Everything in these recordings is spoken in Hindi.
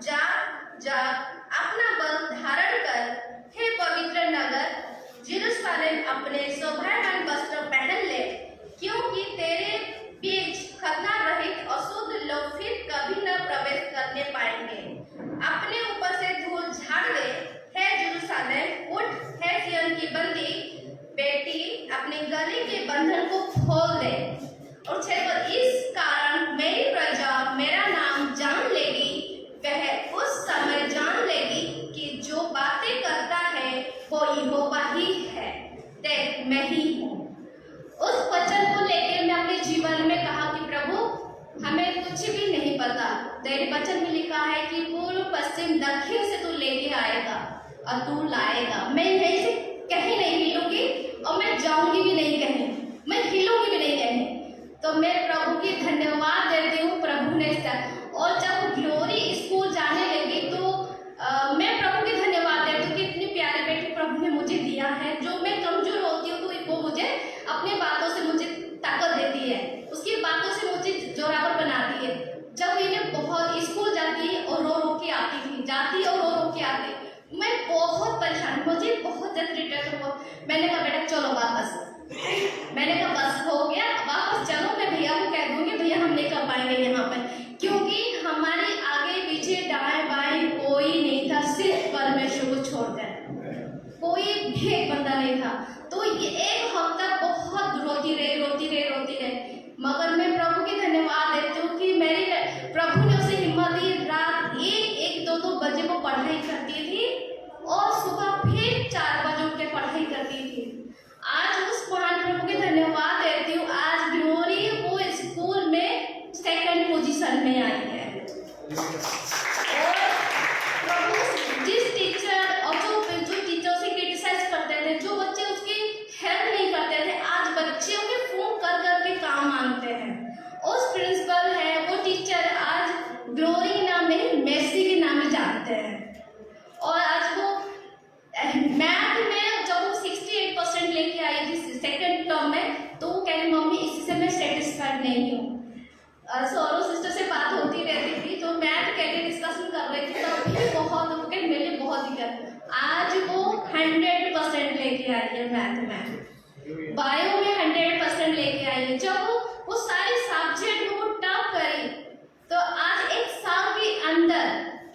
जाग जाग अपना बल धारण कर, हे पवित्र नगर यरूशलेम, अपने शोभायमान वस्त्र पहन ले, क्योंकि तेरे बीच खतना रहित अशुद्ध लोग फिर कभी न प्रवेश करने पाएंगे। अपने ऊपर से धूल झाड़ ले, हे यरूशलेम, उठ, हे सिय्योन की बंदी बेटी, अपने गले के बंधन को खोल दे। और 6 पर, इस कारण मेरी प्रजा मेरा नाम जान लेगी, वह उस समय जान लेगी कि जो बातें करता है वो यहोवा ही है, देख मैं ही हूँ। उस वचन को लेकर मैं अपने जीवन में कहा कि प्रभु हमें कुछ भी नहीं पता, तेरे वचन में लिखा है कि पूर्व पश्चिम दक्षिण से तू लेके आएगा और तू लाएगा। मैं यहीं से कहीं नहीं हिलूंगी और मैं जाऊंगी भी नहीं कहीं, मैं हिलूंगी भी नहीं कहीं। तो मैं प्रभु की धन्यवाद देती हूँ, प्रभु ने और जब ग्लोरी स्कूल जाने लगी तो मैं प्रभु की धन्यवाद देती हूँ कि इतनी प्यारी बेटी प्रभु ने मुझे दिया है। जो मैं कमजोर होती हूँ तो वो मुझे अपनी बातों से मुझे ताकत देती है, उसकी बातों से मुझे जोरावर बनाती है। जब इन्हें बहुत स्कूल जाती है और रो रो के आती थी, जाती और रो रो के आती, मैं बहुत परेशान, मुझे बहुत ज्यादा रिटर्न हुआ। मैंने कहा बेटा चलो वापस, मैंने कहा बस हो गया, वापस चलो, मैं भैया को कह दूंगी भैया हम नहीं कर पाएंगे यहाँ पे, क्योंकि हमारे आगे पीछे दाएं बाएं कोई नहीं था, सिर्फ परमेश्वर को छोड़कर कोई भी एक बंदा नहीं था। तो ये एक हफ्ता बहुत रोती रहे, मगर मैं प्रभु की धन्यवाद देती हूँ कि मेरी प्रभु ने उसे हिम्मत दी। रात 1-2 बजे वो पढ़ाई करती थी और सुबह फिर 4 बजे उठ के पढ़ाई करती थी। आज उस महान प्रभु की धन्यवाद देती हूँ, आज ग्लोरी वो स्कूल में 2nd पोजीशन में आई है। और प्रभु जिस टीचर और जो टीचर से क्रिटिसाइज करते थे, जो बच्चे उसकी हेल्प नहीं करते थे, आज बच्चे उन्हें फोन कर करके काम मांगते हैं। उस प्रिंसिपल है वो टीचर आज ग्लोरी नाम नहीं मेसी के नाम ही जानते हैं। और आज वो मैथ में जब वो 68% लेके आई थी 2nd टर्म में, तो वो कह रही मम्मी इससे मैं सेटिस्फाइड नहीं हूँ। सौरव सिस्टर से बात होती रहती थी तो मैथ कह के डिस्कशन कर रही थी, तब भी बहुत मेरे बहुत दिक्कत। आज वो 100% लेके आई है मैथ में, बायो में 100% लेके आई है। जब वो सारे सब्जेक्ट वो टफ करी तो आज 1 साल के अंदर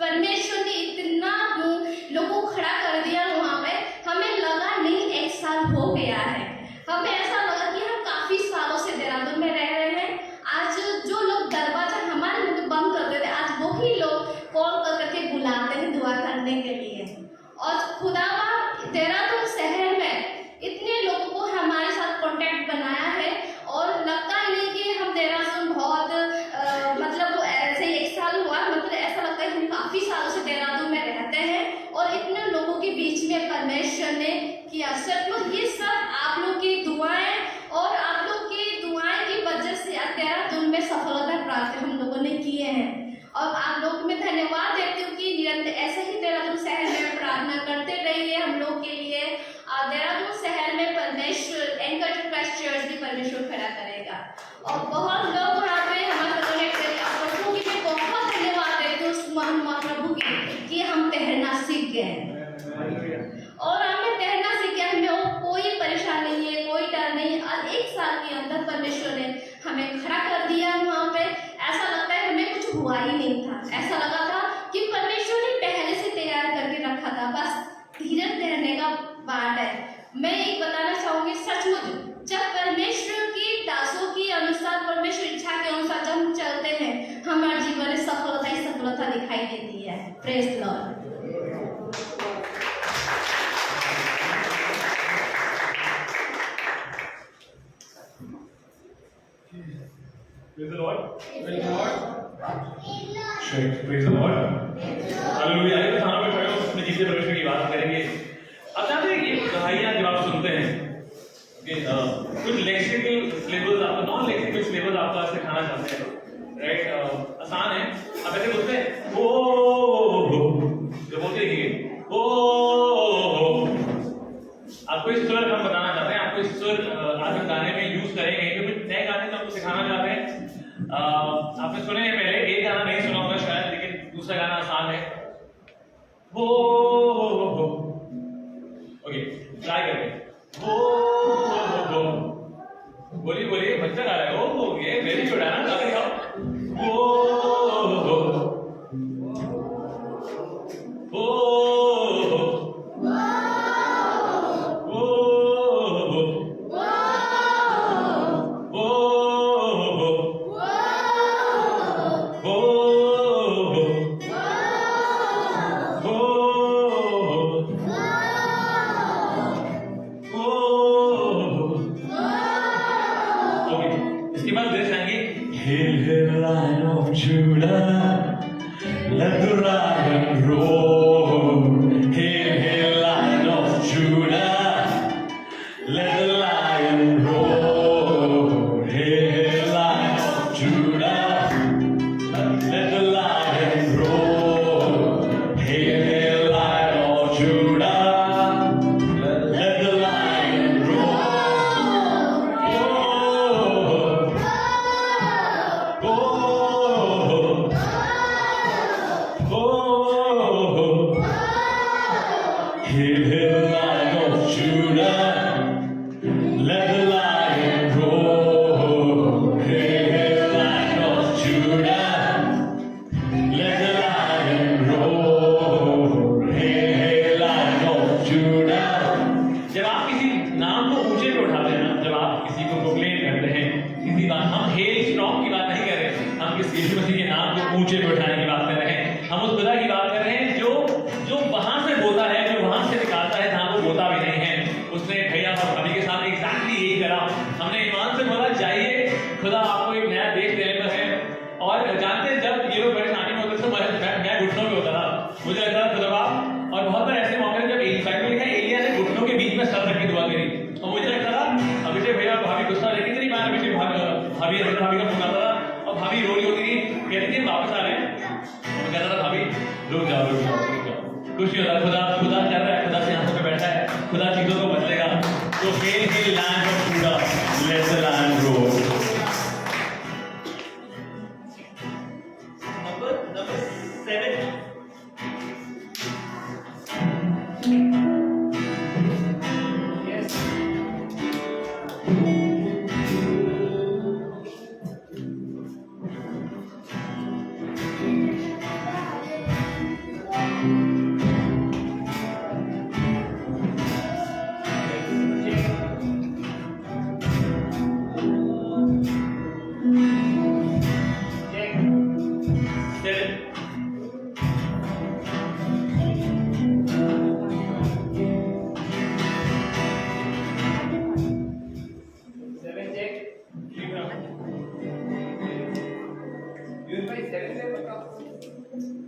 परमेश्वर ने इतना लोगों को खड़ा कर दिया वहाँ पे। हमें लगा नहीं 1 साल हो गया है, हमें ऐसा लगा कि हम काफी सालों से देहरादून में रह रहे हैं। आज जो लोग दरवाजा हमारे मुझे बंद करते थे, आज वही लोग कॉल कर करके बुलाते हैं दुआ करने के लिए। और खुदावा देहरादून शहर में इतने लोगों को हमारे साथ कांटेक्ट बनाया है और लगता ही नहीं कि हम देहरादून बहुत मतलब ऐसे 1 साल हुआ, मतलब ऐसा लगता है हम काफी सालों से देहरादून में रहते हैं और इतने लोगों के बीच में परमेश्वर ने किया। सचमुच ये सब आप लोग की दुआएं और आप लोग की दुआएं की वजह से देहरादून में सफलता प्राप्त हम लोगों ने किए हैं। और आप लोग में धन्यवाद देती हूँ कि निरंतर ऐसे ही देहरादून शहर में प्रार्थना करते रहिए हम लोग के लिए। देहरादून शहर में परमेश्वर एंकर टू क्राइस्ट चर्च भी परमेश्वर खड़ा करेगा और बहुत लोग वहाँ पे हमारे डोनेट करेंगे। प्रभु की भी बहुत धन्यवाद देती हूँ उस महाप्रभु की कि हम तैरना सीख गए और हमें तैरना सीख गया, हमें कोई परेशानी नहीं है, कोई डर नहीं। और 1 साल के अंदर परमेश्वर ने हमें खड़ा कर दिया वहाँ पे। ऐसा लगता है हमें कुछ हुआ ही नहीं था, ऐसा लगा था कि परमेश्वर ने पहले से तैयार करके रखा था, बस धीरज धरने का बात है। मैं एक बताना चाहूंगी, सचमुच जब परमेश्वर की दासों की अनुसार, परमेश्वर इच्छा के अनुसार जब हम चलते हैं, हमारे जीवन में सफलता ही सफलता दिखाई देती है। Praise the Lord. Praise the Lord. Praise the Lord. Praise the Lord. Hallelujah. आइए खाना में खड़े हो, अपने जीवन परमेश्वर की बात करेंगे। अब जानते हैं ये कहानियाँ जब आप सुनते हैं कि कुछ लेक्सिकल फ्लेवर्स आपका, नॉन लेक्सिकल फ्लेवर्स आपका सिखाना चाहते हैं, राइट? आसान है। आप ऐसे बोलते हैं ओ जो बोलते हैं ओ। आपको इस स्वर हम बताना चाहते हैं, आपको इस स्वर आज हम गाने में यूज करेंगे क्योंकि नए गाने में आपको सिखाना चाहते हैं। आपने सुने हैं पहले, एक गाना नहीं सुना होगा शायद, लेकिन दूसरा गाना आसान है। हो ओके ट्राई करते हैं हो बोलिए बोलिए बच्चा गा रहा है ओ ये वेरी गुड है ना गा रहे हो हो इसके बाद देश आएंगे Hail, hail, Lion of Judah, let the lion roar. Hail, hail, Lion of Judah, let the lion roar. Hail, hail, Lion of Judah, let the lion roar. Hail, hail, Lion of Judah, let the lion roar. Hail, hail, Lion of Judah, let the lion roar. Hail, hail, Lion of Judah, let the lion roar. Hail, hail, Lion of Judah. जब आप किसी नाम को ऊंचे पे उठाते हैं ना, जब आप किसी को प्रोक्लेम करते हैं, किसी बात हम हेल स्ट्रॉन्ग की बात नहीं कर रहे, हम किसी यीशु मसीह के नाम को ऊंचे पे उठाने की बात कर रहे हैं, हम उस खुदा की बात कर रहे हैं जो वहां से बोलता है, जो वहां से निकालता है जहां वो बोलता भी नहीं है। उसने भैया और भाभी के साथ एग्जैक्टली यही करा। हमने ईमान से बोला जाइए, खुदा आपको एक नया देश देने पर है। और जानते हैं जब ये लोग बड़े नानी में होते थे, मैं घुटनों पे होता था, मुझे लगता था खुदा बाप। और बहुत बार ऐसे मौके जब बाइबल लिखा है एलिया ने घुटनों के बीच में सर रख के दुआ करी, और मुझे लगता था अभिषेक भैया और भाभी गुस्सा लेकिन नहीं, मैं अभिषेक भाभी का फोन आता था और भाभी रो रही होती थी, कहती थी वापस आ रहे हैं। मैं कहता था भाभी रुक जाओ रुक जाओ रुक जाओ। खुशी होता है, खुदा खुदा चल रहा है, खुदा सिंहासन पे बैठा है, खुदा चीजों को बदलेगा। तो hello hello land of JUDA, let the land roar. Number 7 yes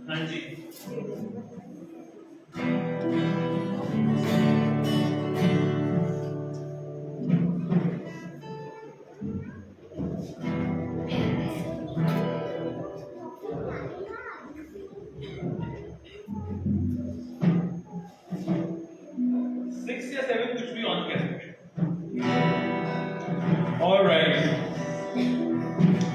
हाँ जी कुछ भी ऑन कर सकते हैं। ऑलराइट,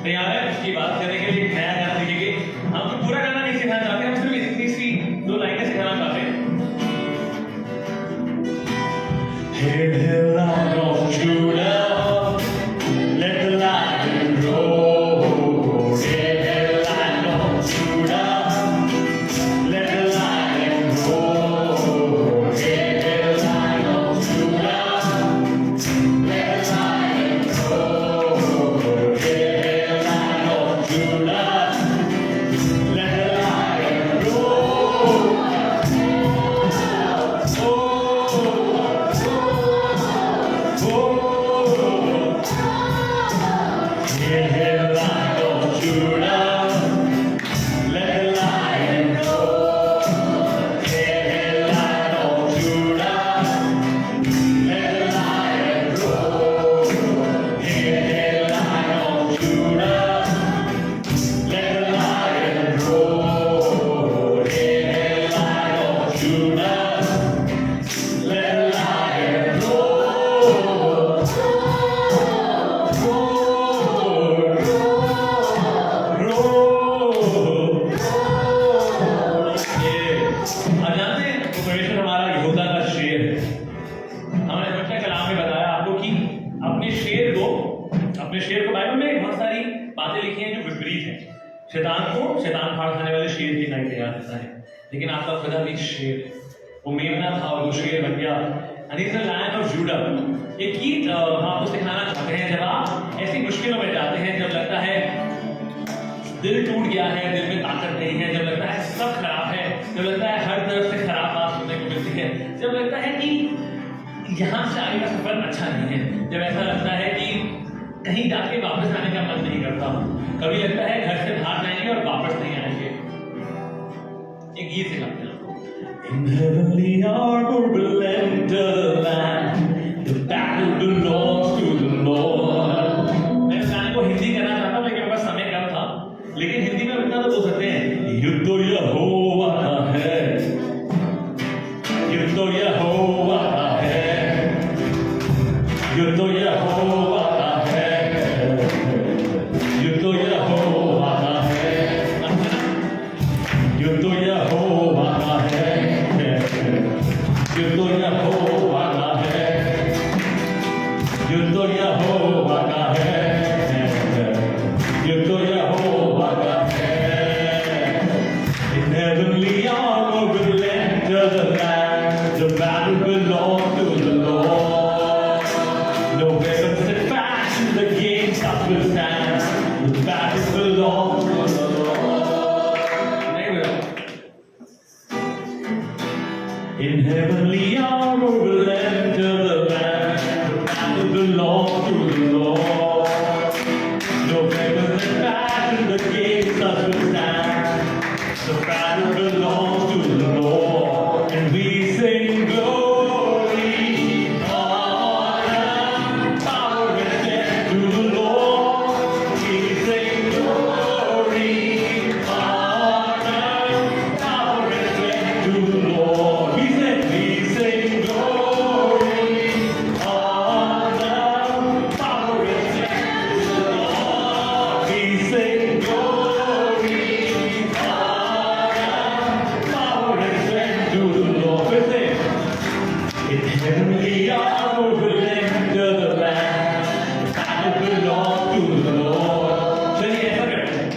तैयार है इसकी बात करने के लिए? नया गाना सीखेंगे हम। तो पूरा गाना नहीं सिखाना चाहते, हम सिर्फ इतनी सी 2 लाइनें सिखाना चाहते हैं। Hail, hail, Lion of Judah, let the lion roar. Hail, hail, Lion of Judah, let the lion roar. Hail, hail, Lion of Judah, let the lion roar. Hail, hail, Lion of Judah, let the lion roar. Hail, hail, Lion of Judah, let the lion roar. Hail, hail, Lion of Judah, let the lion roar. Hail, hail, Lion of Judah, let the lion roar. Hail, hail, Lion of Judah, let the lion roar. अब जानते शेर को बाइबल में बहुत सारी बातें लिखी हैं जो विपरीत हैं। शैतान फाड़ खाने वाले शेर की नाई तैयार होता है, लेकिन आपका खुदा भी शेर है। वो मेमना था और वो शेर बन गया। And he's the Lion of Judah। एक गीत हम आपको सिखाना चाहते हैं। जब आप ऐसी मुश्किलों में जाते हैं, जब लगता है दिल टूट गया है, दिल में ताकत नहीं है, जब लगता है सब खराब है, जब लगता है हर तरफ से खराब बात सुनने को मिलती है, जब लगता है कि यहाँ से आगे का सफर अच्छा नहीं है, जब ऐसा लगता है कि कहीं जाके वापस आने का मन नहीं करता, कभी लगता है घर से बाहर जाएंगे और वापस नहीं आएंगे, एक गीत सिखाते हैं। In heavenly harbor we'll enter the land, the battle belongs to the Lord। मैं इस गाने को हिंदी करना चाहता हूँ, लेकिन मेरे पास समय कम था, लेकिन हिंदी में इतना तो बोल सकते हैं, युद्ध तो यहोवा का है, युद्ध तो यहोवा का है, युद्ध तो यहोवा का है, युद्ध तो यहोवा का है, युद्ध तो यहोवा का है, युद्ध तो यहोवा का है, युद्ध तो यहोवा का है, युद्ध तो यहोवा का है। In heavenly armor we'll enter the land, the battle belongs to the Lord। No weapons that fashion against us will stand, the battle belongs to the Lord। नहीं बोला। In heavenly armor we'll enter the land, the battle belongs to the Lord। No weapons that fashion against us will stand, the battle belongs to the Lord, and we sing glory, honor, power and strength to the Lord. We sing glory, honor, power and strength to the Lord. We sing glory, honor, power and strength to the Lord. We sing glory, power and strength to the Lord. We sing. In heavenly armor we'll enter the land, the battle belongs to the Lord। चलिए ऐसा करते हैं,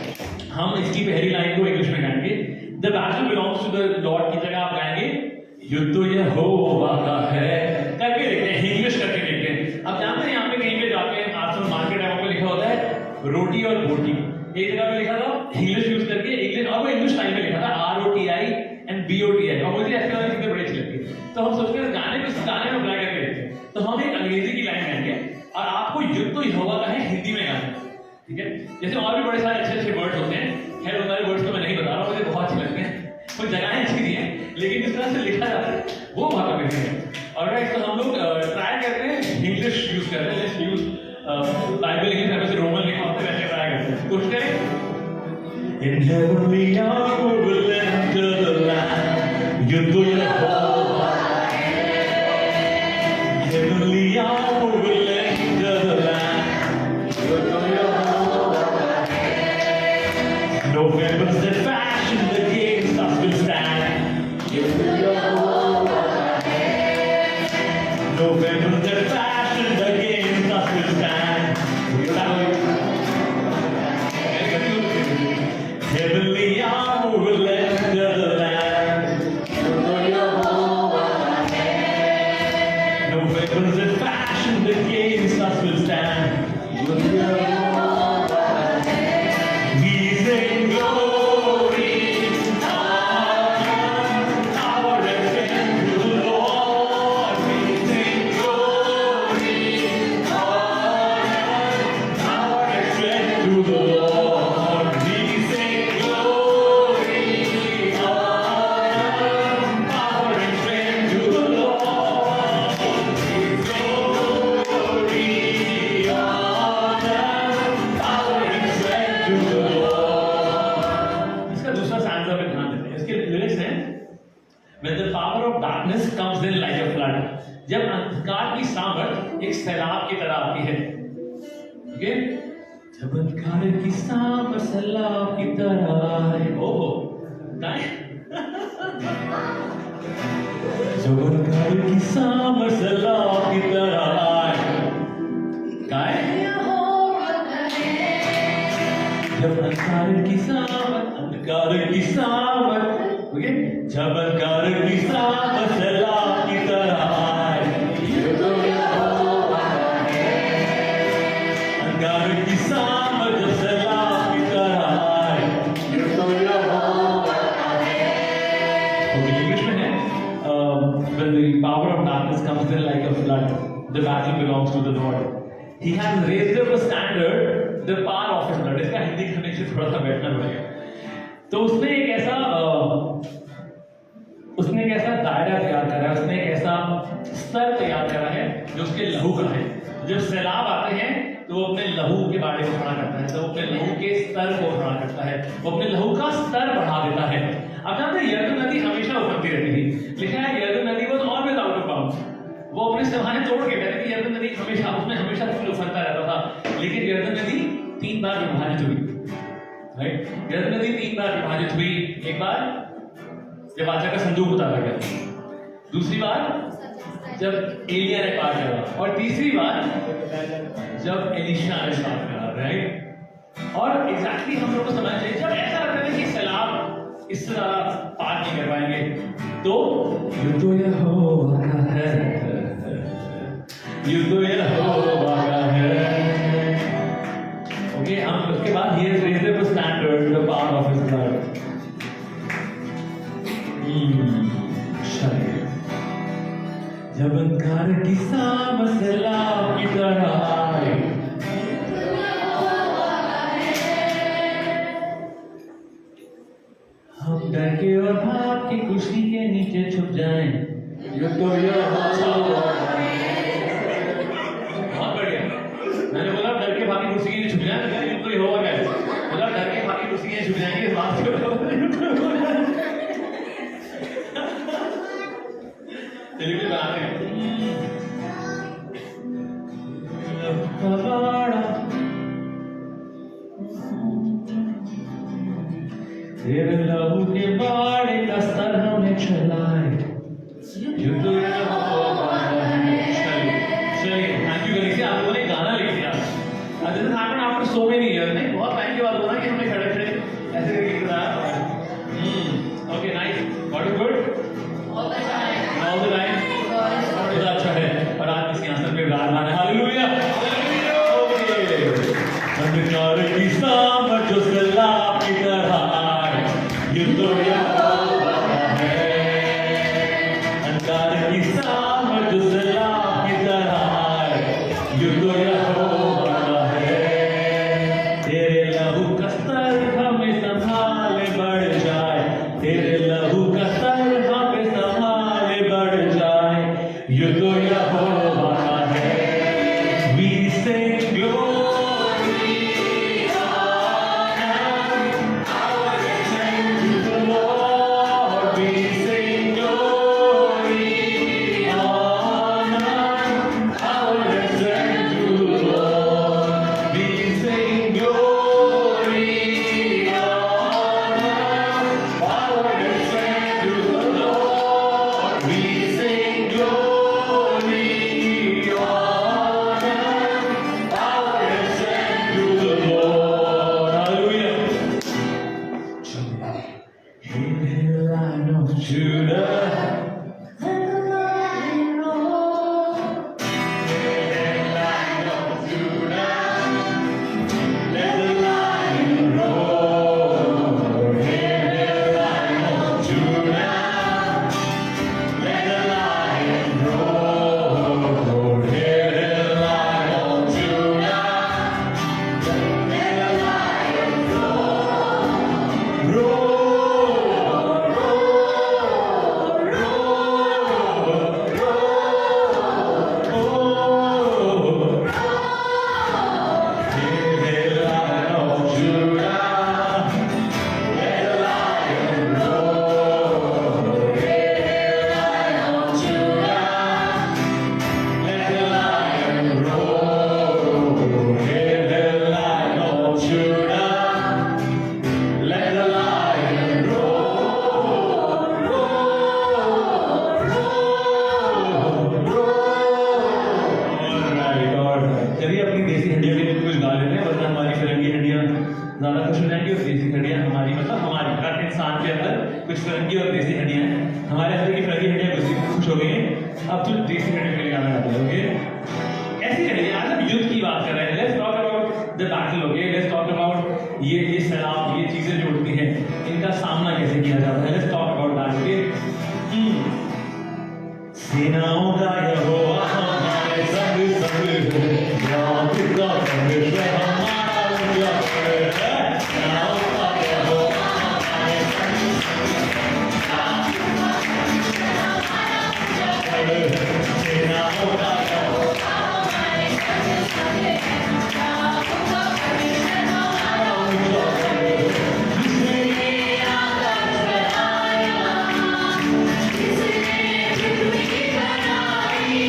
हम इसकी पहली लाइन को इंग्लिश में गाएंगे। The battle belongs to the Lord की जगह आप गाएंगे युद्ध तो यहोवा का है। करके देखते हैं, इंग्लिश करके देखते हैं। अब जानते हैं यहाँ पे कहीं पे जाके आजकल मार्केट में लिखा होता है रोटी और बोटी, एक जगह पे लिखा था इंग्लिश यूज करके, एक दिन और वो इंग्लिश टाइम में लिखा था ROTI and BOTI, और मुझे ऐसे वाली चीजें बड़ी अच्छी लगती है। तो हम सोचते हैं गाने को इस गाने में अप्लाई करके देखते हैं। तो हम एक अंग्रेजी की लाइन गाएंगे और आपको युद्ध तो यहोवा का है हिंदी में गाना, ठीक है। जैसे और भी बड़े सारे अच्छे अच्छे वर्ड्स होते हैं, खैर उन सारे वर्ड्स तो मैं नहीं बता रहा हूँ, मुझे बहुत अच्छे लगते हैं, कुछ जगहें अच्छी दी हैं, लेकिन जिस तरह से लिखा जाता है वो बहुत अमेजिंग है। और तो हम लोग ट्राई करते हैं इंग्लिश यूज कर रहे हैं, लेट्स यूज बाइबल लिखने से रोमन लिखा होता है वैसे ट्राई करते हैं। कोशिश करें। In heavenly armor we'll enter the land, युद्ध तो यहोवा का है। Heavenly armor we'll enter the land, युद्ध तो यहोवा का है। No weapons that fashion against us will stand, युद्ध तो यहोवा का है। No weapons that fashion against us will stand, heavenly armor will enter the land, no weapons that fashion against us will stand. We sing glory, honor, power and strength to the Lord. We sing glory, honor, power and strength to the Lord. We sing glory, honor, power and strength to the Lord. We sing glory, honor, power and strength to the Lord। इसका दूसरा स्टैंजा पे ध्यान देते हैं। इसके लिरिक्स हैं When the power of darkness comes in like a flood, जब अंधकार की सामर्थ एक सैलाब की तरह आती है, ठीक है। जब अंधकार की सामर्थ सैलाब की तरह आए, ओहो गाएं। जब अंधकार की सामर्थ सैलाब की तरह आए, गाएं। यहोवा का जब अंधकार की सावट, ओके, जब अंधकार की सावट सैलाब की तरह आए, ये तो यहोवा है। अंधकार की सावट जब सैलाब की तरह आए, ये तो यहोवा है। ओके, इंग्लिश में है, when the power of darkness comes in like a flood, the battle belongs to the Lord. He has raised up a standard, the power of his blood. इसका हिंदी करने से थोड़ा सा बैठना पड़ेगा। तो उसने एक ऐसा दायरा तैयार करा है, उसने एक ऐसा स्तर तैयार करा है जो उसके लहू का है। जब सैलाब आते हैं तो वो अपने लहू के बारे में खड़ा करता है, तो वो अपने लहू के स्तर को खड़ा करता है, वो अपने लहू का स्तर बढ़ा देता है। अब जानते हैं यरदन नदी हमेशा उफरती रहती थी, लिखा है यरदन नदी was always out of bounds. वो अपने सीमाएं तोड़ के कहते हैं कि यरदन नदी हमेशा फुल उफरता रहता था, लेकिन यरदन नदी 3 बार विभाजित हुई, राइट। यरदन नदी 3 बार विभाजित हुई। एक बार जब आचा का संदूक उतारा गया, दूसरी बार जब एलिया ने पार करा, और तीसरी बार जब एलीशा ने पार करा, राइट। और एग्जैक्टली हम लोग को समझना चाहिए, जब ऐसा लगता है कि सैलाब इससे ज्यादा पार नहीं कर पाएंगे, तो ये तो यहोवा का है, ये तो यहोवा का है। ओके, हम उसके बाद he has raised up a standard, the power of his blood. जब अंधकार की सावट सैलाब की तरह आए, हम डर के और भाग के कुर्सी के नीचे छुप जाएं, ये तो यहोवा है। बहुत बढ़िया। मैंने बोला डर के भाग के कुर्सी के नीचे छुप जाएं, ये तो यहोवा है। बोला डर के भाग के कुर्सी के नीचे छुप जाएंगे, इस बात को चलिए बनाते हैं। तेरे लहू के बाड़े का स्तर हमें चलाए, ये तो यहोवा है। चलिए थैंक यू गलीसिया, आप लोगों ने गाना लिख दिया। This happened after so many years. नहीं, बहुत टाइम के बाद बोला कि हमने खड़े खड़े ऐसे करके गाया। Okay, nice, got it good all the time खुदा अच्छा है, और आज इस आसन पे विराजमान है। हालेलुया, अंधकार की सावट जो सैलाब की तरह आए, ये तो यहोवा है। अंधकार की सावट जो सैलाब की तरह आए, ये तो यहोवा है। तेरे लहू का स्तर हमें संभाले बढ़ जाए, तेरे लहू का स्तर हमें संभाले बढ़ जाए, ये तो यहोवा है। We sing glory, honor, our thank you, Lord. ज्यादा खुश हो जाएंगे। और देसी हड्डियां हमारी, मतलब हमारी हर इंसान के अंदर कुछ फिरंगी और देसी हड्डियां हैं। हमारे अंदर की फिरंगी हड्डियां खुश हो गई हैं। अब जो देसी हड्डियों के लिए गाना गाते हैं, ओके? ऐसी हड्डियां, आज हम युद्ध की बात कर रहे हैं। Let's talk about the battle, okay? Let's talk about ये सैलाब, ये चीजें जो उठती हैं, इनका सामना कैसे किया जाता है। Let's talk about that, okay? सेनाओं का यहोवा हमारे संग संग है, याद का परमेश्वर हमारा उजागर है। सेनाओं का यहोवा हमारे संग संग है, याद का परमेश्वर हमारा उजागर है। सेनाओं का यहोवा हमारे संग संग है, याद का परमेश्वर हमारा उजागर है। जिसने आकाश बनाया, जिसने पृथ्वी बनाई,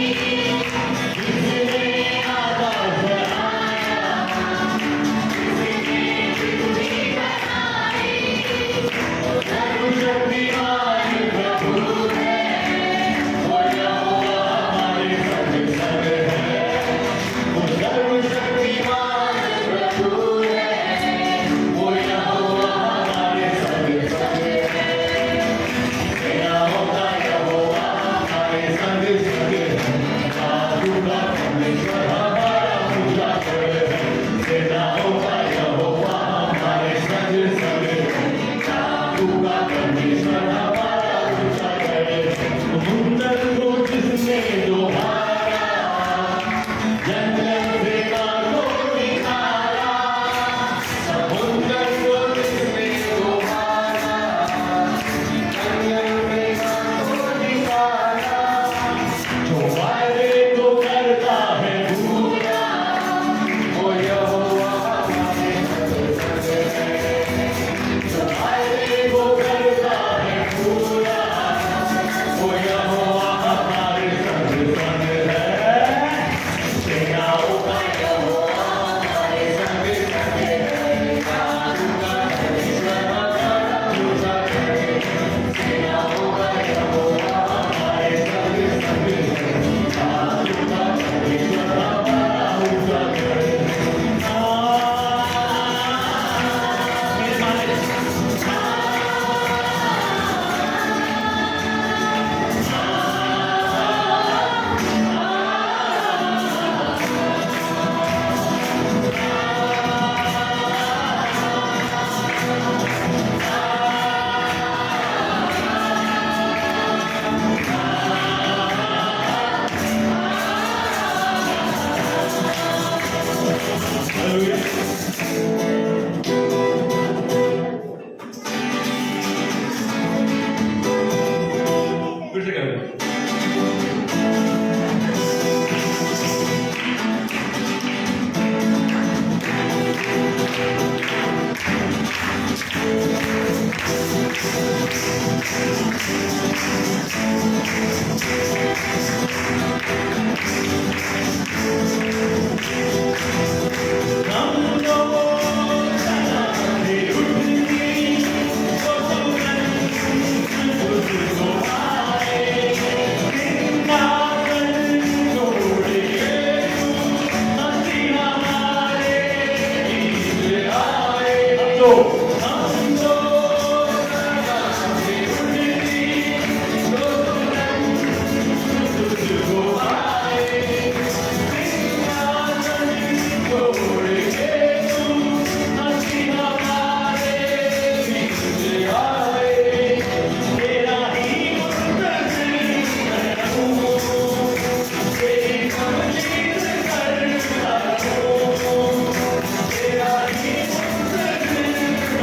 जिसने आकाश बनाया, जिसने पृथ्वी बनाई, वो सर्वशक्तिमान प्रभु है, वो यहोवा हमारे संग संग है। वो सर्वशक्तिमान प्रभु है, वो यहोवा हमारे संग संग है। सेनाओं का यहोवा हमारे संग संग है, जादू का परमेश्वर हमारा उजागर है। सेनाओं का यहोवा हमारे संग संग है, जादू का परमेश्वर हमारा उजागर है। समुद्र को जिसने डुबाया, जंगल से मार को निकाला, समुद्र को जिसने डुबाया, जंगल से मार को निकाला, जो वायदे को करता है पूरा, वो यहोवा हमारे संग संग है। जो वायदे को करता है पूरा, वो यहोवा हमारे संग संग है। सेनाओं का यहोवा हमारे संग संग है, जादू का परमेश्वर हमारा उजागर है। सेनाओं का यहोवा हमारे संग संग है, जादू का परमेश्वर हमारा उजागर है। मेरे मालिक, हालेलुया। फिर से करें। हम लोग सलाहे उठनी, वो तुरंत तुझको आए, वृंदावन छोड़ के तू हंसी हमारे बीच आए। हम लोग सलाहे उठनी, वो तुरंत तुझको आए, वृंदावन छोड़ के तू हंसी हमारे बीच आए। तेरा ही मुंतज़िर रहूं, तेरी तमजीद करता रहूं, तेरा ही मुंतज़िर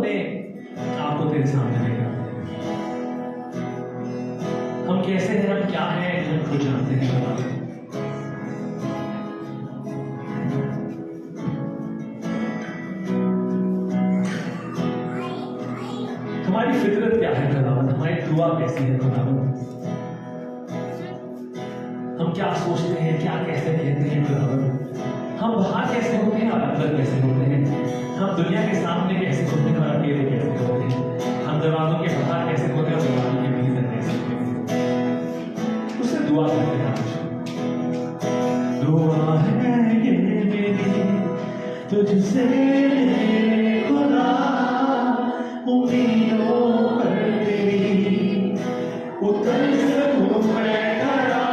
अपने आप को तेरे सामने लेकर आते हैं। हम कैसे हैं, हम क्या हैं, हम खुद जानते हैं खुदा। हमारी फितरत क्या है खुदावन, हमारी दुआ कैसी है खुदावन, हम क्या सोचते हैं, क्या कैसे कहते हैं खुदावन, हम बाहर कैसे होते हैं और अंदर कैसे होते हैं, हम दुनिया के सामने कैसे होते हैं और अकेले कैसे होते हैं, हम दरवाजों के बाहर कैसे होते हैं और दरवाजों के भीतर कैसे होते हैं। उससे दुआ करते हैं आज। दुआ है ये मेरी तुझसे खुदा, उम्मीदों पर तेरी उतर सकूं मैं खड़ा।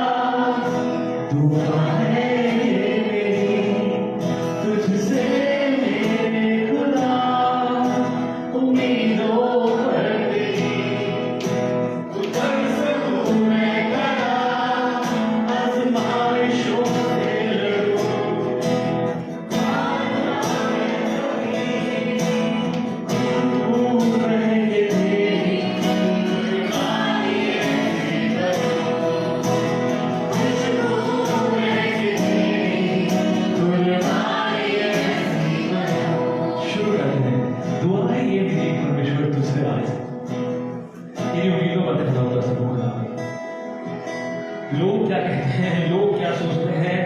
दुआ है ये मेरी तुझसे मेरे खुदा, उम्मीदों पर तेरी उतर सकूं मैं खड़ा। आज़माइशों से लड़ूं, लोग क्या कहते हैं, लोग क्या सोचते हैं,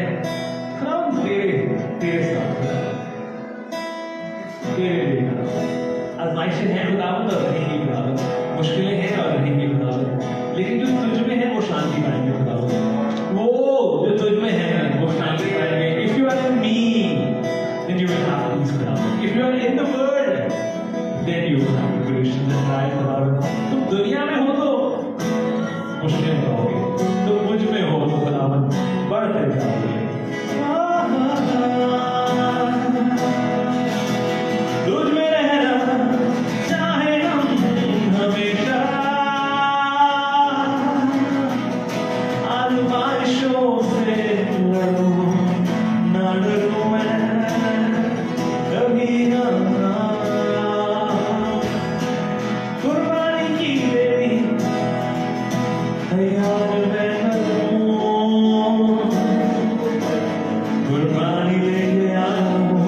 हम तेरे साथ तेरे लिए आजमाइशें हैं खुदावंद और रहेंगी खुदावंद, मुश्किलें हैं और रहेंगी खुदावंद, लेकिन जो तुझ में है वो शांति पाएंगे खुदावंद, वो जो तुझ में है वो शांति पाएंगे। If you are in me, then you will have peace खुदावंद। If you are in the world, then you will have tribulations and trials खुदावंद। तुम दुनिया में हो तो मुश्किल पाओगे, तुम मुझ में हो तो खुदावंद बढ़ते जाओगे। तुझ में रहना चाहे हम हमेशा, आज़माइशों से लड़ूं ना डरूं मैं कभी ना। कुर्बानी की तेरी तैयार मैं हूँ, कुर्बानी लेके आया हूँ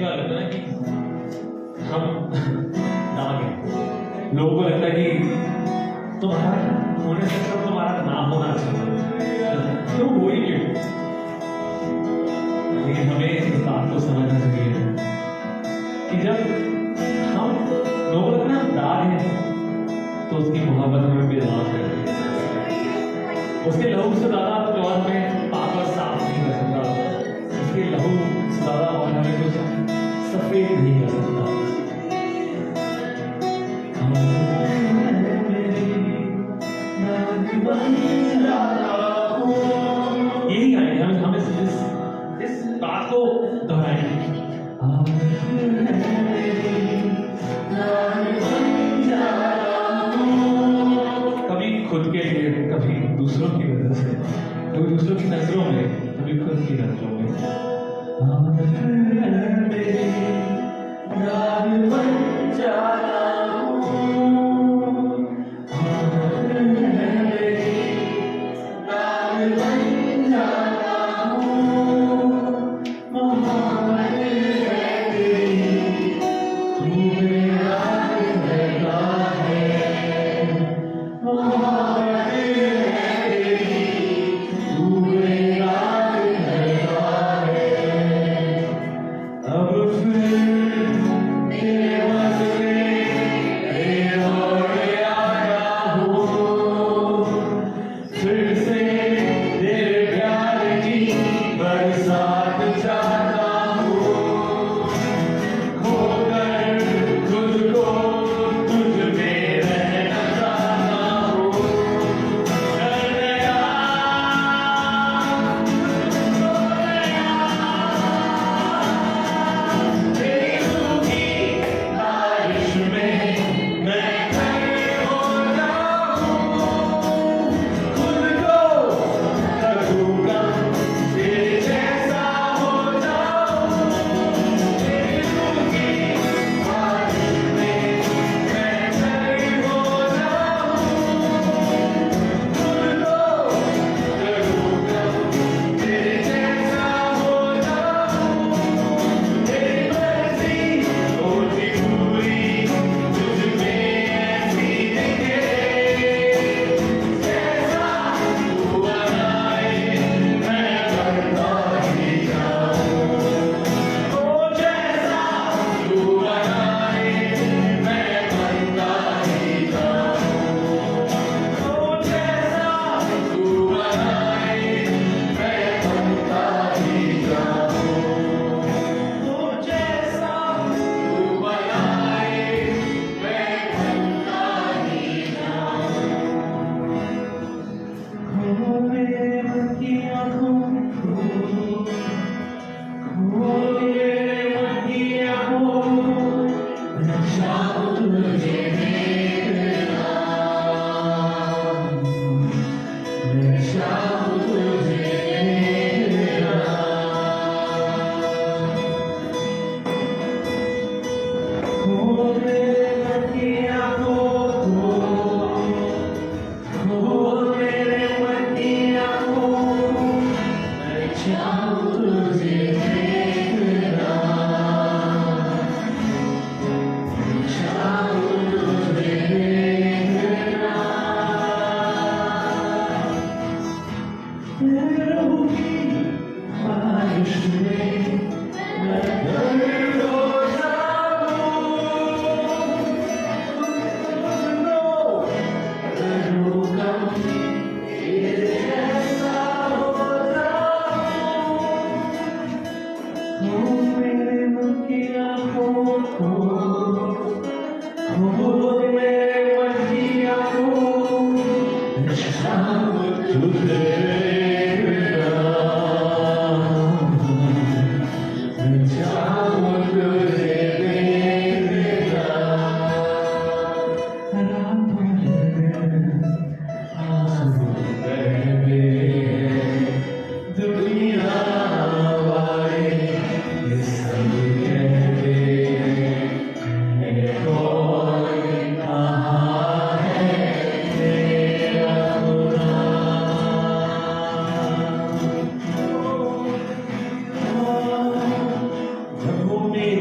कई बार लगता है कि हम दाग हैं। लोगों को लगता है कि तुम्हारा होने से सब तुम्हारा ना होना चाहिए, तो वो ही क्यों। लेकिन हमें इस बात को समझना चाहिए कि जब हम लोगों को लगता है हम दाग हैं, तो उसकी मोहब्बत हमें बेदाग है। उसके लहू से ज्यादा जो हमें पाक और साफ नहीं कर सकता, उसके लहू से ज्यादा और हमें कुछ सफेद नहीं कर सकता। यही गाने हम इस बात को दोहराएंगे। कभी खुद के लिए, कभी दूसरों की वजह से, कभी दूसरों की नजरों में, कभी खुद की नजरों में।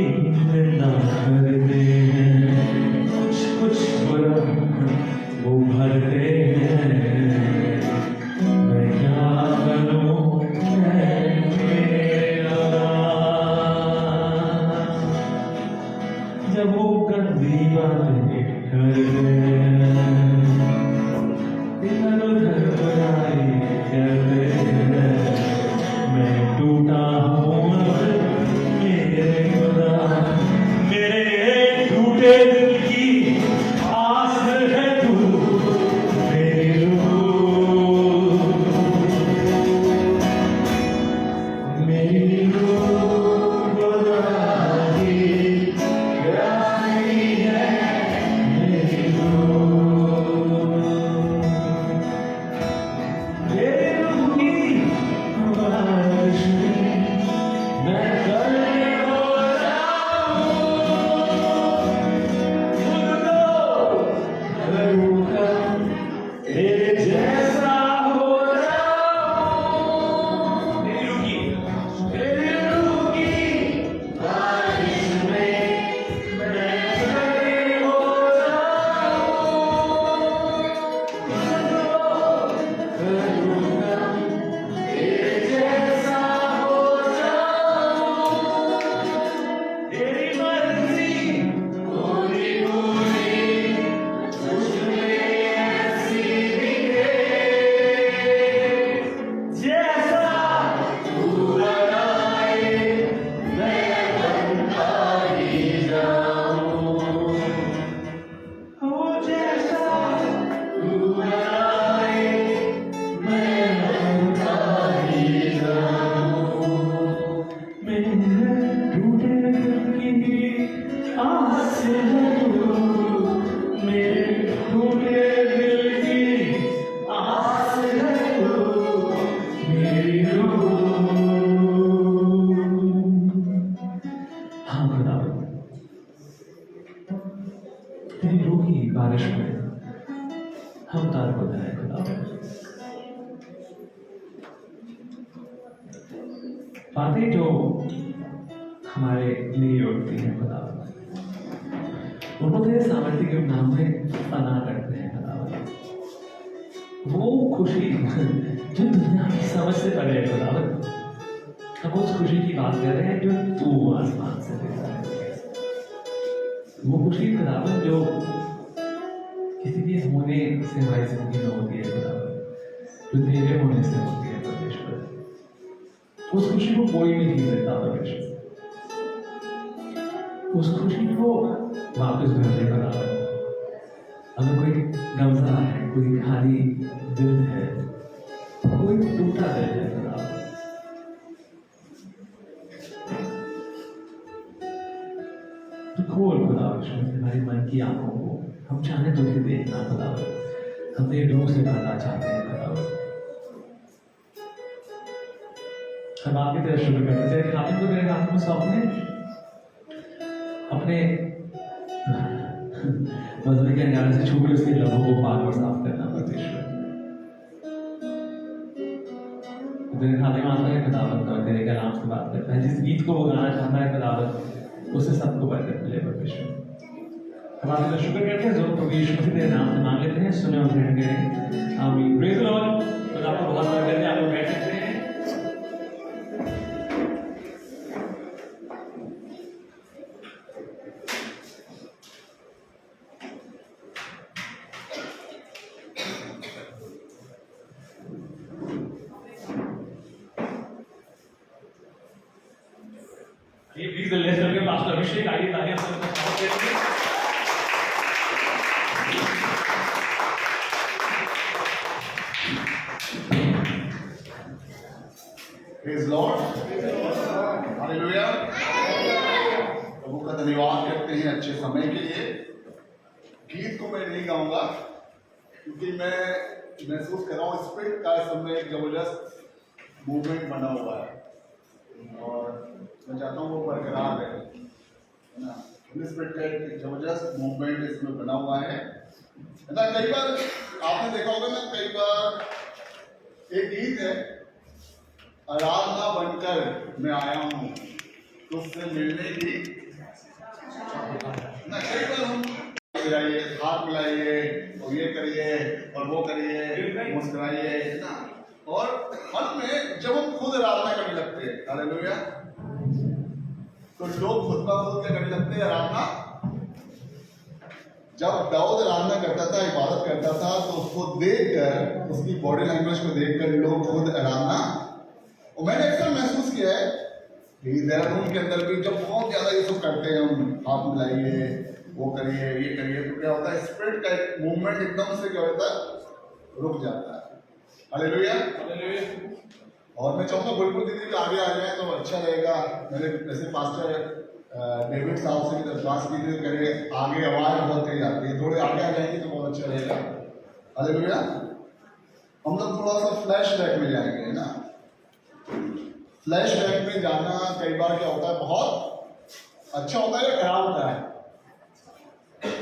ना करते हैं, कुछ कुछ बुरा वो भरते हैं, मैं क्या करूं मेरा। जब वो गंदी बातें करते हैं, इधर उधर बुराई करते हैं, मैं टूटा हूँ अब मेरे खुदा, मेरे टूटे दिल की आस है तू मेरी रूह, मेरी रूह गुनाही प्यारी है मेरी रूह, मेरी रूह की ख्वाहिश में मैं करने हो जाऊं, खुद को करूँगा तेरे जैसा हो जाऊं, मेरी रूह की ख्वाहिश में मैं करने हो जाऊं, खुद को करूँगा तेरे जैसा हो जाऊं, तेरी मर्जी पूरी पूरी मुझमें ऐसी दिखे, जैसा तू बनाए मैं बनता ही जाऊं, हो जैसा तू बनाए मैं बनता ही जाऊं, मेरे टूटे दिल की आस है तू, मेरे टूटे दिल की आस है तू मेरी रूह। हाँ खुदा, तेरी रूह की बारिश में हम तार हो जाए खुदा, बातें जो हमारे लिए उठती हैं खुदा, उनको तेरे सामर्थ्य के नाम में फना करते हैं खुदा, वो खुशी जो दुनिया की समझ से परे है खुदा, हम उस खुशी की बात कर रहे हैं जो तू आसमान से देता है, वो खुशी खुदा जो किसी के होने से हमारी जिंदगी में होती है खुदा, जो तेरे होने से होती है परमेश्वर, उस खुशी को कोई भी नहीं देता परमेश्वर, उस खुशी को वापस भर दे खुदा। अगर कोई गमसा है, कोई खाली दिल है, कोई टूटा दिल है खुदा, तो खोल खुदा हमारे मन की आंखों को, हम चाहे तो उसे देखना खुदा, हम तेरे रूह से भरना चाहते हैं खुदा। हम आपकी तरफ शुरू करते हैं, खाने को मेरे हाथों में सौंपने, अपने मजदूरी के अंजाने से छू के उसके लबों को पाक और साफ करना परमेश्वर। तेरे खाते में आता है खुदावत और तेरे कलाम से बात करता है, जिस गीत को वो गाना चाहता है खुदावत, उससे सबको बरकत मिले परमेश्वर। हम आपका शुक्र करते हैं, जो प्रभु यीशु मसीह तेरे नाम से मांग लेते हैं, सुने और ग्रहण करें, आमीन। Praise the Lord. खुदा आपको बहुत बरकत दे, आप लोग बैठ सकते हैं। ये प्लीज लेट्स वेलकम पास्टर अभिषेक, आइए तालियां सबको स्वागत करेंगे। Praise Lord. Hallelujah. प्रभु का धन्यवाद करते हैं अच्छे समय के लिए। गीत को मैं नहीं गाऊंगा क्योंकि मैं महसूस कर रहा हूँ स्पिरिट का इस समय एक जबरदस्त मूवमेंट बना हुआ है और मैं चाहता हूँ वो बरकरार रहे, है ना। स्पिरिट का एक जबरदस्त मूवमेंट इसमें बना हुआ है ना। कई बार आपने देखा होगा ना, कई बार एक गीत है, आराधना बनकर मैं आया हूँ तुझसे मिलने की कई बार हम जाइए, हाथ मिलाइए और ये करिए और वो करिए, मुस्कुराइए, है ना। और अंत में जब हम खुद आराधना करने लगते हैं, हालेलुया, तो लोग खुद ब खुद क्या करने लगते हैं आराधना। जब दाऊद आराधना करता था, इबादत करता था, तो उसको देखकर, उसकी बॉडी लैंग्वेज को देखकर लोग खुद आराधना। और मैंने अक्सर महसूस किया है कि देहरादून के अंदर भी जब बहुत ज्यादा ये सब करते हैं, हम हाथ मिलाइए, वो करिए, ये करिए, तो क्या होता है, स्पिरिट का एक मूवमेंट एकदम से क्या होता है, रुक जाता है। हालेलुया। और मैं चाहूंगा बिल्कुल दीदी भी आगे आ जाए तो अच्छा रहेगा। मेरे जैसे पास्टर डेविड साहब से भी दरख्वास्त की थी, करिए आगे आवाज बहुत तेज आती है, थोड़े आगे आ जाएंगे तो बहुत अच्छा रहेगा। हालेलुया। हम लोग थोड़ा सा फ्लैश बैक में जाएंगे, है ना। फ्लैश बैक में जाना कई बार क्या होता है, बहुत अच्छा होता है, खराब होता है।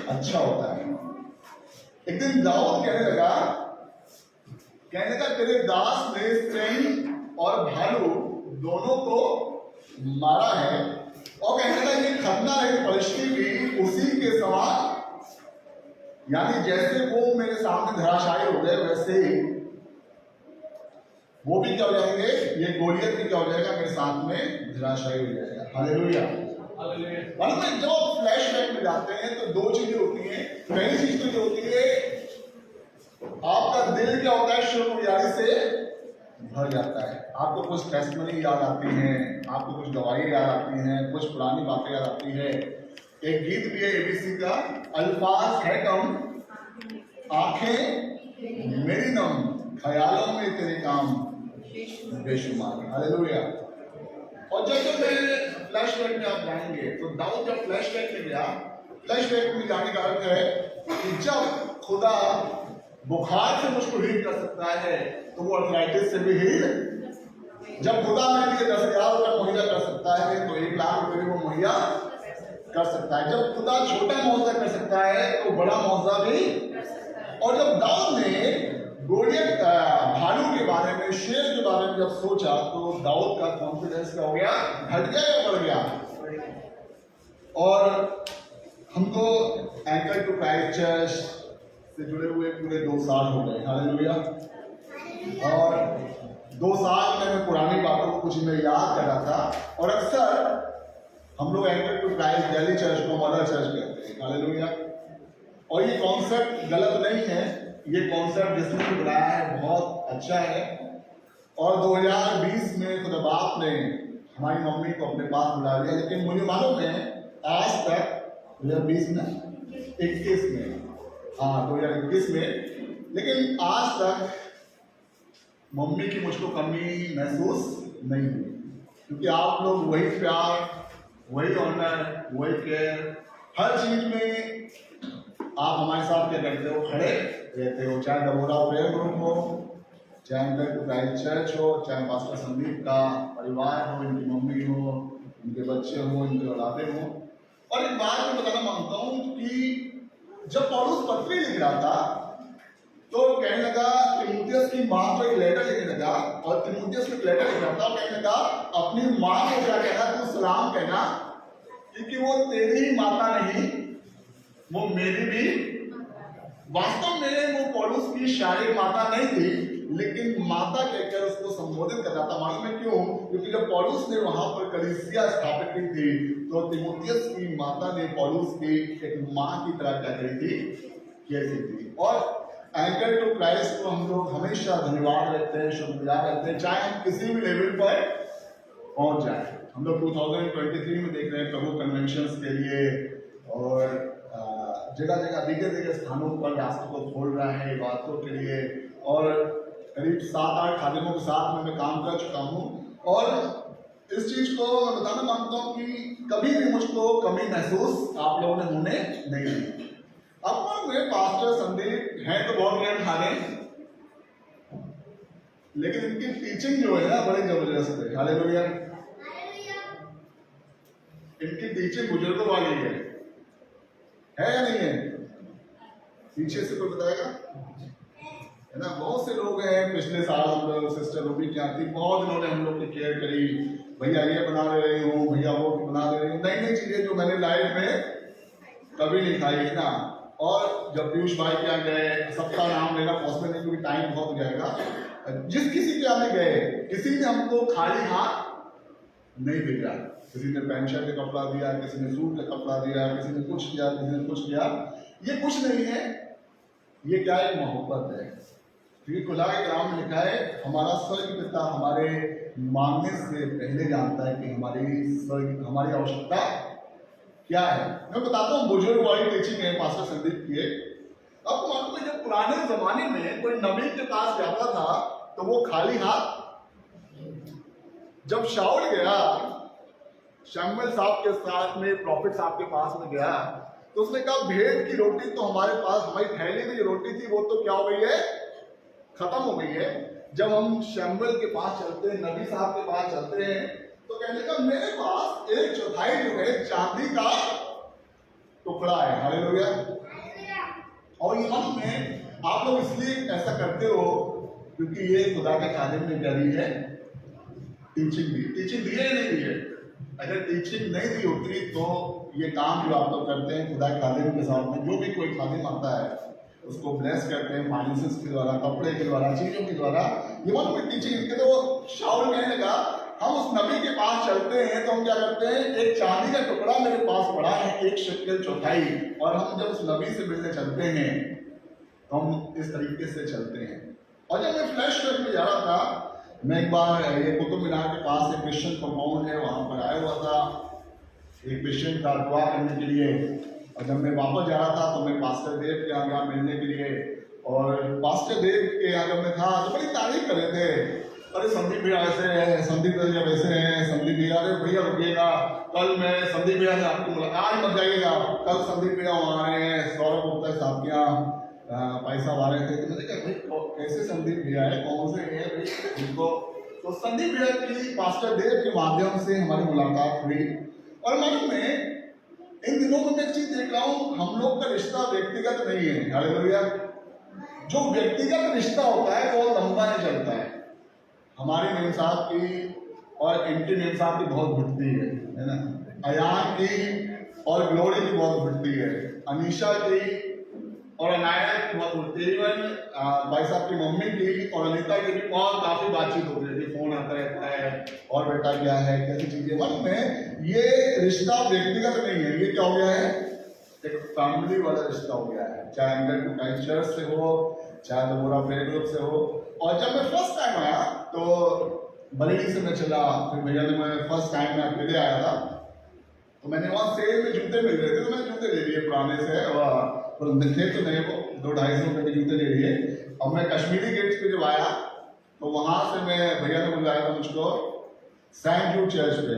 अच्छा होता है। एक दिन दाऊद कहने लगा तेरे दास ने सिंह और भालू दोनों को मारा है, और कहने लगा ये खतना रहित पलिश्ती भी उसी के समान, यानी जैसे वो मेरे सामने धराशायी हो गए, वैसे ही वो भी क्या हो जाएंगे, ये गोलियत भी क्या हो जाएगा, मेरे साथ में धराशायी हो जाएगा। हालेलुया। मतलब जब आप फ्लैश बैक में जाते हैं तो दो चीजें होती हैं। पहली चीज तो ये होती है, आपका दिल क्या होता है, शुक्रगुजारी से भर जाता है। आपको कुछ टेस्टमनी याद आती हैं, आपको कुछ गवाही याद आती हैं, कुछ पुरानी बातें याद आती है। एक गीत भी है एबीसी का, अल्फाज है कम, आंखें मेरी नम, ख्यालों में तेरे काम बेशुमार। हालेलुया। और जब फ्लैशबैक में आप जाएंगे तो दाऊद जब फ्लैशबैक में गया, फ्लैशबैक में जाने का अर्थ है कि जब खुदा बुखार से मुझको हील कर सकता है तो वो अर्थराइटिस से भी हील, जब खुदा मेरे लिए 10,000 रुपये मुहैया कर सकता है तो 1 लाख रुपये भी वो मुहैया कर सकता है। जब खुदा छोटा मुआवजा कर सकता है तो बड़ा मुआवजा भी। और जब दाऊद ने गोलियत भालू के बारे में, शेर के बारे में जब सोचा, तो दाऊद का कॉन्फिडेंस क्या हो गया, घट गया या बढ़ गया। और हमको एंकर टू क्राइस्ट चर्च से जुड़े हुए पूरे 2 साल हो गए। हालेलुया। और 2 साल में मैं पुरानी बातों को कुछ में याद कर रहा था। और अक्सर हम लोग anchor to Christ Delhi church को मदर चर्च कहते हैं। हालेलुया। और ये कॉन्सेप्ट गलत नहीं है, ये कॉन्सेप्ट जिसने भी बनाया है बहुत अच्छा है। और 2020 में खुदा बाप ने हमारी मम्मी को अपने पास बुला लिया, लेकिन मुझे मालूम है आज तक 2020 में 21 में, हाँ 2021 में, लेकिन आज तक मम्मी की मुझको कमी महसूस नहीं हुई, क्योंकि आप लोग वही प्यार, वही ऑनर, वही केयर, हर चीज में आप हमारे साथ क्या करते हो, खड़े रहते हो। चाहे डबोरा प्रेयर ग्रुप हो, चाहे एंकर टू क्राइस्ट चर्च हो, चाहे पास्टर संदीप का परिवार हो, इनकी मम्मी हो, इनके बच्चे हो, इनके औलादे हो। और एक बात मैं बताना मांगता हूँ कि जब पौलुस पत्री लिख रहा था तो कहने लगा, तिमुथियुस की माँ को एक लेटर लिखने लगा, और तिमुथियुस को एक लेटर लिख रहा था, कहने लगा अपनी माँ को क्या कहना, तू सलाम कहना, क्योंकि वो तेरी ही माता नहीं, वो मेरी भी। वास्तव में वो पौलुस की शारीरिक माता नहीं थी, लेकिन माता कहकर उसको संबोधित करता था। मालूम है क्यों? क्योंकि जब पौलुस ने वहां पर कलीसिया स्थापित की थी तो तिमुथियुस की माता ने पौलुस की एक माँ की तरह क्या करी थी, कैसी थी। और एंकर टू क्राइस्ट को हम लोग हमेशा धन्यवाद रहते हैं, शुक्रिया रहते हैं, चाहे हम किसी भी लेवल पर पहुंच जाए। हम लोग 2023 में देख रहे हैं प्रभु कन्वेंशन के लिए, और जगह जगह दिग्गज स्थानों पर रास्ते को खोल रहा है बातों के लिए। और करीब 7-8 खादिमों के साथ में मैं काम कर चुका हूँ, और इस चीज को मैं बताना मांगता हूँ कि कभी भी मुझको कमी महसूस आप लोगों ने होने नहीं दी। अब मेरे पास्टर संदीप हैं तो बहुत ज्ञान खाने, लेकिन इनकी टीचिंग जो है ना बड़ी जबरदस्त है। हालेलुया। इनकी टीचिंग बुजुर्गों वाली है या नहीं है? पीछे से कोई बताएगा, है ना। बहुत से लोग हैं, पिछले साल हम लोग सिस्टर रूबी क्या थी, बहुत इन्होंने हम लोग की केयर करी, भैया ये बना दे रही हूँ, भैया वो बना दे रही हूँ, नई नई चीजें जो मैंने लाइफ में कभी नहीं खाई है ना। और जब पीयूष भाई के यहाँ गए, सबका नाम लेना पॉसिबल नहीं क्योंकि टाइम बहुत हो जाएगा। जिस किसी के यहाँ गए, किसी ने हमको खाली हाथ नहीं भेजा। किसी ने पैंट शर्ट का कपड़ा दिया, किसी ने सूट का कपड़ा दिया, किसी ने कुछ किया, किसी ने कुछ किया। ये कुछ नहीं है, ये क्या है? मोहब्बत है। क्योंकि खुदा के कलाम में लिखा है, हमारा स्वर्ग पिता हमारे मांगने से पहले जानता है कि हमारी आवश्यकता क्या है। मैं बताता हूँ, बुजुर्ग वाली टीचिंग है पास्टर संदीप की। अब मालूम है, जब पुराने जमाने में कोई नबी के पास जाता था तो वो खाली हाथ। जब शाऊल गया शमूएल साहब के साथ में, प्रॉफिट साहब के पास में गया, तो उसने कहा भेड़ की रोटी तो हमारे पास, हमारी थैली में जो रोटी थी वो तो क्या हो गई है? खत्म हो गई है। जब हम शमूएल के पास चलते हैं, नबी साहब के पास चलते हैं, तो कहने का मेरे पास 1/4 जो है चांदी का टुकड़ा है। हालेलुया। और ये मन में आप लोग इसलिए ऐसा करते हो क्योंकि ये खुदा के खादिम ने करी है, टीचिंग दी है या नहीं दी है? अगर टीचिंग नहीं दी होती तो ये काम जो आप लोग करते हैं खुदा के खादिम के साथ में, जो भी कोई खादिम आता है उसको ब्लेस करते हैं फाइनेंसेस के द्वारा, कपड़े के द्वारा, चीजों के द्वारा। ये मन में टीचिंग के तो शाऊल कहने लगा, हम उस नबी के पास चलते हैं तो हम क्या करते हैं? एक चांदी का टुकड़ा मेरे पास पड़ा है, 1 शेकेल चौथाई, और हम जब उस नबी से मिलने चलते हैं तो हम इस तरीके से चलते हैं। और जब मैं फ्लैश ट्रैक में जा रहा था, मैं एक बार ये कुतुब मीनार के पास एक क्रिश्चियन कंपाउंड है, वहां पर आया हुआ था एक क्रिश्चियन का दुआ करने के लिए। और जब मैं वापस जा रहा था तो मैं पास्टर देव के यहाँ मिलने के लिए, और पास्टर देव के यहाँ जब मैं था तो बड़ी तारीफ कर रहे थे, अरे संदीप भैया ऐसे है, संदीप भैया वैसे हैं, संदीप भैया, अरे भैया रुकिएगा, कल मैं संदीप भैया से आपको मुलाकात, मत जाइएगा, कल संदीप भैया वहाँ आ रहे हैं, सौरभ गुप्ता साहब के यहाँ पैसा आ रहे थे। तो मैंने कहा भाई कैसे संदीप भैया है, कौन से हैं भाई उनको? तो संदीप भैया की पास्टर देव के माध्यम से हमारी मुलाकात हुई। और मालूम है, इन दिनों में मैं एक चीज देख रहा हूँ, हम लोग का रिश्ता व्यक्तिगत नहीं है। हालेलुया। जो व्यक्तिगत रिश्ता होता है वो लंबा नहीं चलता है। हमारी मेम साहब की और इनकी मेम साहब की बहुत घुटती है ना, अयान की और ग्लोरी की बहुत घुटती है, अनीशा की और अनाया की बहुत घुटती है, इवन भाई साहब की मम्मी की और अनीता की भी बहुत काफी बातचीत होती रहती है, फोन आता रहता है, और बेटा क्या है, कैसी चीजें। मन में ये रिश्ता व्यक्तिगत नहीं है, ये क्या हो गया है? एक फैमिली वाला रिश्ता हो गया है, चाहे अंडर टू टाइम चर्च से हो, चाहे दोबारा प्रेयर ग्रुप से हो। और जब मैं फर्स्ट टाइम आया तो बरेली से मैं चला, फिर भैया ने, मैं फर्स्ट टाइम में अकेले आया था, तो मैंने वहाँ सेल में जूते मिल रहे थे तो मैंने जूते ले लिए पुराने से, और थे तो नहीं, वो 200-250 रुपये के जूते ले लिए। अब मैं कश्मीरी गेट्स पे जब आया तो वहाँ से मैं, भैया ने बुलाया था मुझको सेंट जूड चर्च पे,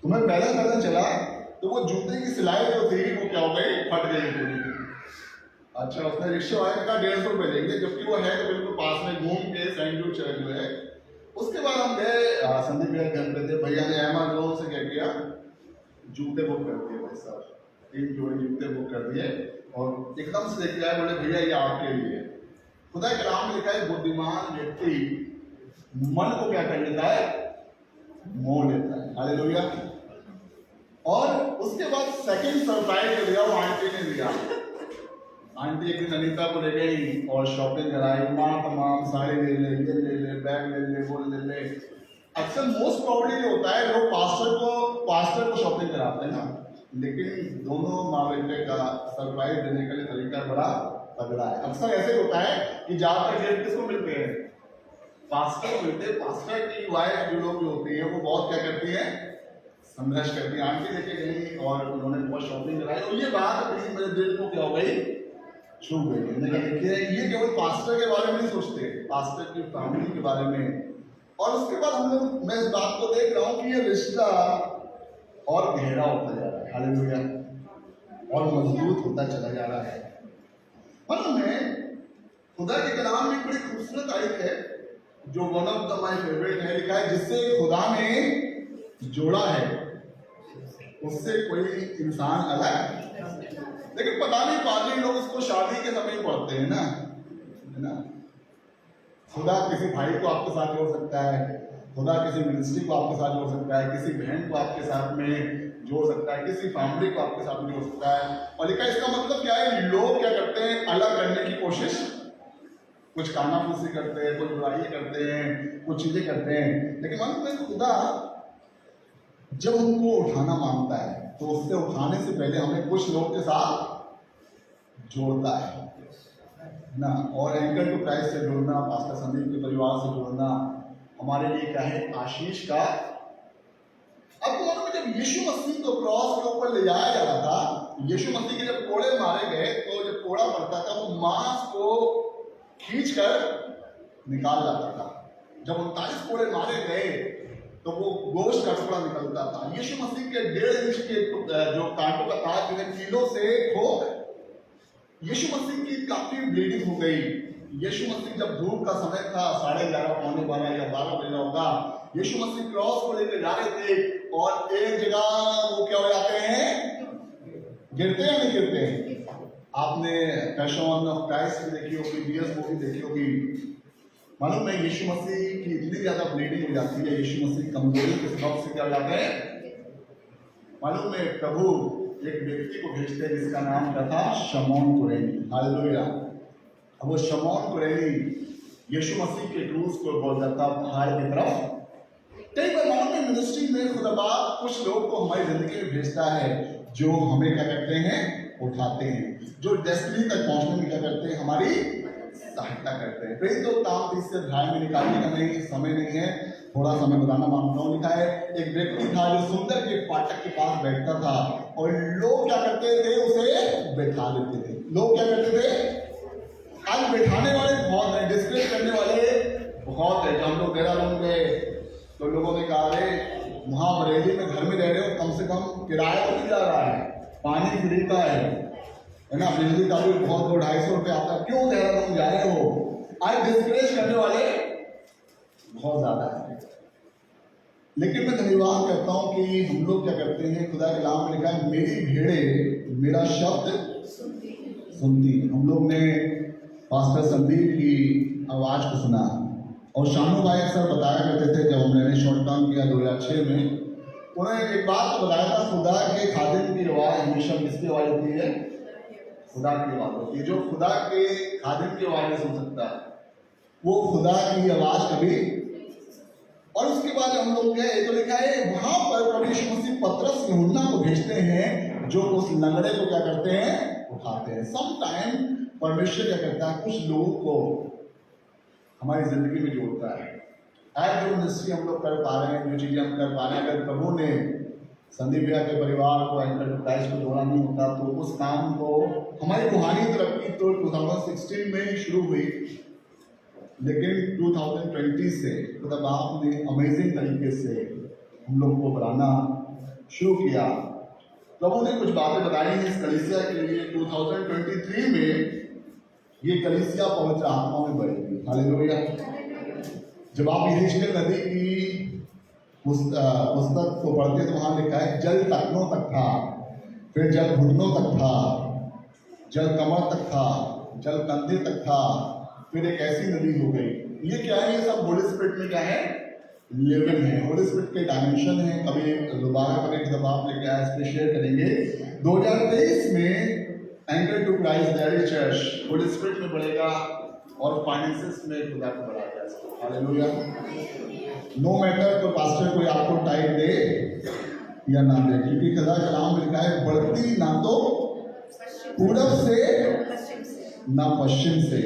तो मैं पैदल चला तो वो जूते की सिलाई जो थी वो क्या हो गई? फट गई पूरी। अच्छा, उसने रिक्शे वाले ने कहा 150 रुपये लेंगे, जबकि वो है तो बिल्कुल पास में, घूम के सेंट जूड चर्च जो है। उसके बाद हम गए संदीप भैया घर पे थे, भैया ने अमेज़न से क्या किया, जूते बुक कर दिए भाई साहब, 3 जोड़ी जूते बुक कर दिए, और एकदम से लेके आए, बोले भैया ये आपके लिए। खुदा के कलाम में लिखा है, बुद्धिमान व्यक्ति मन को क्या कर लेता है? मोह लेता है। हालेलुया। और उसके बाद सेकंड सरप्राइज जो दिया वो आंटी ने दिया। आंटी एक दिन अनीता को ले गई और शॉपिंग कराई, माँ तमाम साड़ी ले ले, ये ले ले, बैग ले ले, वो ले ले। अक्सर मोस्ट प्रॉब्ली होता है, लोग पास्टर को शॉपिंग कराते हैं ना, लेकिन दोनों माँ बेटे का सरप्राइज देने का तरीका बड़ा तगड़ा है। अक्सर ऐसे होता है कि ज्यादातर गिफ्ट किसको मिलते हैं? पास्टर को मिलते हैं। पास्टर की वाइफ जो लोग होती है वो बहुत क्या करती है? संघर्ष करती है। आंटी लेके गई और उन्होंने बहुत शॉपिंग कराई, और ये बात मेरे दिल को क्या हो गई? छू गई। मैंने कहा देखिए, ये केवल पास्टर के बारे में नहीं सोचते, पास्टर की फैमिली के बारे में। और उसके बाद हम लोग, मैं इस बात को देख रहा हूँ कि ये रिश्ता और गहरा होता जा रहा है। हालेलुया। और मजबूत होता चला जा रहा है। मतलब में खुदा के कलाम में बड़ी खूबसूरत आयत है जो one of the my favourite है। लिखा है, जिससे खुदा ने जोड़ा है उससे कोई इंसान अलग। लेकिन पता नहीं पादरी लोग उसको शादी के समय पढ़ते हैं ना, है ना। खुदा किसी भाई को आपके साथ जोड़ सकता है, खुदा किसी मिनिस्ट्री को आपके साथ जोड़ सकता है, किसी बहन को आपके साथ में जोड़ सकता है, किसी फैमिली को आपके साथ जोड़ सकता है। और लिखा है इसका मतलब क्या है, लोग क्या करते हैं, अलग करने की कोशिश, कुछ कानाफूसी करते हैं, कुछ बुराई करते हैं, कुछ चीजें करते हैं, लेकिन मालूम है खुदा जब उनको उठाना मांगता है तो उससे उठाने से पहले हमें कुछ लोग के साथ जोड़ता है ना। और एंकर टू क्राइस्ट से जुड़ना, पास्टर संदीप के परिवार से जुड़ना हमारे लिए क्या है, आशीष का। अब तो मालूम है जब यीशु मसीह को क्रॉस के ऊपर ले जाया जा रहा था, यीशु मसीह के जब कोड़े मारे गए तो जब कोड़ा पड़ता था वो मांस को खींच कर निकाल जाता था। जब 39 कोड़े मारे गए तो वो गोश्त का टुकड़ा निकलता था। यीशु मसीह के 1.5 इंच के जो कांटों का था, जिन्हें कीलों से ठोक यीशु मसीह की काफी ब्लीडिंग हो गई। यीशु मसीह जब धूप का समय था, 11:30 पौने 12 या 12 बजे होगा, यीशु मसीह क्रॉस को लेकर जा रहे थे और एक जगह वो क्या हो जाते हैं, गिरते हैं नहीं गिरते। आपने पैशन ऑफ क्राइस्ट भी देखी होगी, डीएस मूवी देखी होगी। मालूम है यीशु मसीह की इतनी ज्यादा ब्लीडिंग हो जाती है, यीशु मसीह कमजोरी के सबब से क्या हो जाते हैं। मालूम है प्रभु एक व्यक्ति को भेजते हैं जिसका नाम क्या था, शमौन कुरैनी। हालेलुया। अब वो शमौन कुरैनी यीशु मसीह के क्रूस को बोल जाता पहाड़ की तरफ। कई बार मालूम है मिनिस्ट्री में खुदा बाप कुछ लोग को हमारी जिंदगी में भेजता है जो हमें क्या करते हैं, उठाते हैं, जो डेस्टिनी तक पहुंचने में क्या करते हैं, हमारी सहायता करते हैं। फिर तो काम इससे अध्याय में निकालने का नहीं, समय नहीं है, थोड़ा समय बताना मांगता हूँ। लिखा है एक व्यक्ति था जो सुंदर के फाटक के पास बैठता था और लोग क्या करते थे, उसे बैठा देते थे। लोग क्या करते थे, आज बैठाने वाले बहुत है, डिस्कस करने वाले बहुत है। हम लोग देहरादून गए तो लोगों ने कहा अरे वहाँ बरेली में घर में रह रहे हो, कम से कम किराया तो नहीं जा रहा है, पानी फ्री का है ना, बिजली का भी बहुत 200-250 रुपये आता है, क्यों देहरादून जा रहे हो। आज डिस्करेज करने वाले बहुत ज्यादा है। लेकिन मैं धन्यवाद करता हूं कि हम लोग क्या करते हैं, खुदा के नाम में लिखा है मेरी भेड़ें मेरा शब्द सुनती। हम लोग ने पास्टर संदीप की आवाज को सुना और शानू भाई सर बताया करते थे, जब हमने शॉर्ट टर्म किया 2006 में, उन्होंने एक बात तो बताया था, खुदा के खादिम की आवाज हमेशा किसकी आवाज होती है, खुदा की आवाज होती है। जो खुदा के खादिम की आवाज नहीं सुन सकता वो खुदा की आवाज कभी। और उसके बाद हम लोग गए तो लिखा है वहां पर प्रभु यीशु मसीह पतरस यूहन्ना को भेजते हैं जो उस लंगड़े को क्या करते हैं, उठाते हैं। सम टाइम परमेश्वर क्या करता है, कुछ लोगों को हमारी जिंदगी में जोड़ता है। आज जो मिनिस्ट्री हम लोग कर पा रहे हैं, जो चीजें हम कर पा रहे हैं, अगर प्रभु ने संदीप भैया के परिवार को एंकर टू क्राइस्ट को जोड़ा नहीं होता तो उस काम को, हमारी रूहानी तरक्की तो 2016 में शुरू हुई, लेकिन 2020 से खुदा बाप ने अमेजिंग तरीके से हम लोग को बढ़ाना शुरू किया। प्रभु ने कुछ बातें बताई हैं इस कलीसिया के लिए। 2023 में ये कलीसिया पवित्र आत्मा में बढ़ेगी। हालेलुया। जब आप यहेजकेल नदी की पुस्तक को पढ़ते तो वहां लिखा है जल टखनों तक था, फिर जल घुटनों तक था, जल कमर तक था, जल कंधे तक था, फिर एक ऐसी नदी हो गई। ये क्या है, ये सब होली स्पिरिट में क्या है, लेवल है, होली स्पिरिट के डायमेंशन है। कभी दोबारा बने जब आप लेके आए इस पे शेयर करेंगे। 2023 में anchor to Christ daddy church holy spirit में बढ़ेगा और फाइनेंसेस में खुदा को बढ़ाएगा। हालेलुया। नो मैटर तो पास्टर कोई आपको टाइप दे या ना दे, क्योंकि खुदा का नाम लिखा है बढ़ती ना तो पूरब से ना पश्चिम से,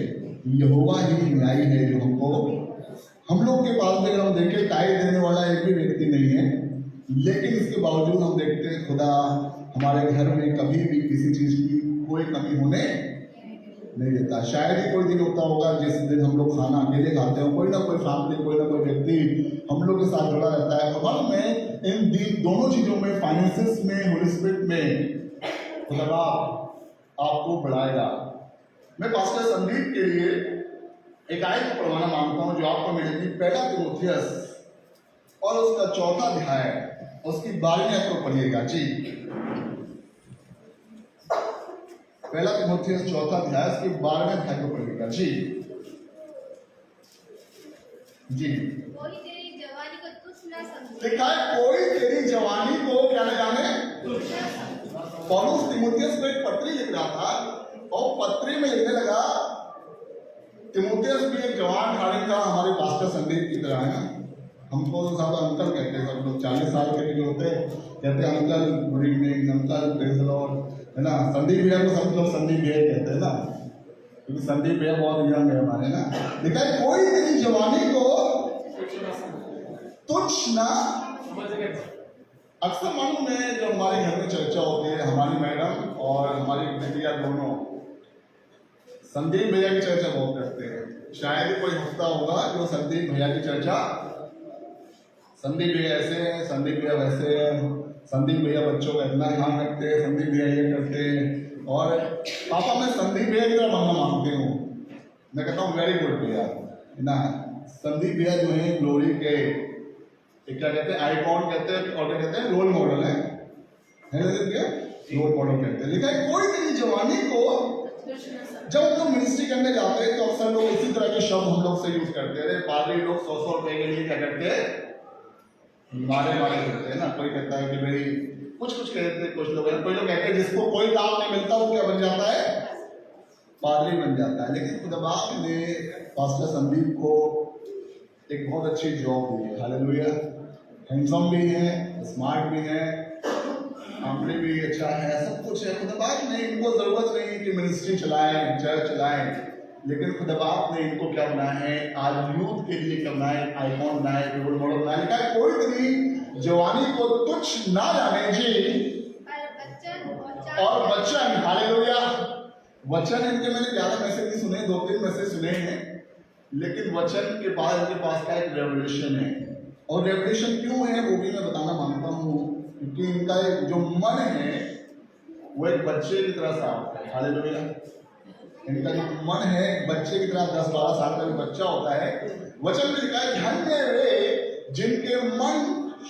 यहोवा ही न्यायी है जो हमको, हम लोग के पास में अगर हम देखें टाइप देने वाला एक भी व्यक्ति नहीं है, लेकिन इसके बावजूद हम देखते हैं खुदा हमारे घर में कभी भी किसी चीज की कोई कमी होने नहीं देता। शायद ही कोई दिन होता होगा जिस दिन हम लोग खाना अकेले खाते हो, कोई ना कोई फैमिली, कोई ना कोई व्यक्ति हम लोग के साथ जुड़ा रहता है। और मैं इन दोनों चीजों में, फाइनेंसेस में, होली स्पिरिट में खुदा आपको बढ़ाएगा। मैं पास्टर संदीप के लिए एक आयत को पढ़वाना मांगता हूं जो आपको मिलेगी 1 तीमुथियुस और उसका 4था अध्याय, उसकी 12वीं आयत को पढ़िएगा जी। 1 तीमुथियुस 4था अध्याय उसकी 12वें अध्याय को पढ़िएगा जी। जी, कोई तेरी जवानी को तुच्छ न समझे। लिखा है कोई तेरी जवानी को क्या न जाने पौलुस तीमुथियुस को एक पत्री लिख रहा था और पत्री में लिखने लगा, तीमुथियुस भी एक जवान ठाणे का हमारे पास्टर संदीप की तरह है ना। हमको तो साहब अंकल कहते हैं, सब लोग 40 साल के भी होते कहते हैं uncle, good evening uncle, praise the Lord, है ना। संदीप भैया को सब लोग संदीप भैया कहते हैं ना, क्योंकि संदीप भैया बहुत यंग है हमारे ना। देखा कोई तेरी जवानी को तुच्छ ना। अक्सर मालूम है जब हमारे घर में चर्चा होती है, हमारी मैडम और हमारी बेटिया दोनों संदीप भैया की चर्चा बहुत करते हैं। शायद ही कोई हफ्ता होगा जो संदीप भैया की चर्चा, संदीप भैया ऐसे हैं, संदीप भैया वैसे हैं, संदीप भैया बच्चों का इतना ध्यान रखते हैं, संदीप भैया ये करते हैं। और पापा मैं संदीप भैया की तरह बनना मांगती हूँ। मैं कहता हूँ वेरी गुड भैया ना। संदीप भैया जो है ग्लोरी के क्या कहते हैं, आइकॉन कहते हैं और क्या कहते हैं, रोल मॉडल है रोल मॉडल कहते हैं। लिखा है कोई तेरी जवानी को, जब हम लोग मिनिस्ट्री करने जाते हैं तो अक्सर लोग इसी तरह के शब्द हम लोग से यूज करते हैं। अरे पादरी लोग 100 रुपए के लिए क्या करते हैं, मारे करते हैं ना। कोई कहता है कि भाई कुछ कहते हैं, कुछ लोग कोई लोग कहते हैं जिसको कोई काम नहीं मिलता वो क्या बन जाता है, पादरी बन जाता है। लेकिन खुदा ने पास्टर संदीप को एक बहुत अच्छी जॉब दी है। हालेलुया। हैंडसम भी है, स्मार्ट भी है, आंकड़े भी अच्छा है, सब कुछ है। खुदा ने इनको जरूरत नहीं कि मिनिस्ट्री चलाएं, चर्च चलाएं, लेकिन खुदा ने इनको क्या बनाया है, आज यूथ के लिए क्या बनाए, आइकॉन बनाए, रोल मॉडल बनाए। लिखा है कोई तेरी जवानी को तुच्छ ना जाने जी और वचन, हालेलुया। वचन इनके मैंने ज्यादा मैसेज नहीं सुने, 2-3 मैसेज सुने हैं, लेकिन वचन के बाद इनके पास का एक रेवोल्यूशन है। और रेवोल्यूशन क्यों है वो भी मैं बताना मांगता हूँ, क्योंकि इनका एक जो मन है वो एक बच्चे की तरह साफ है। हालेलुया। इनका जो मन है एक बच्चे की तरह, 10-12 साल का भी बच्चा होता है। वचन में लिखा है धन्य वे जिनके मन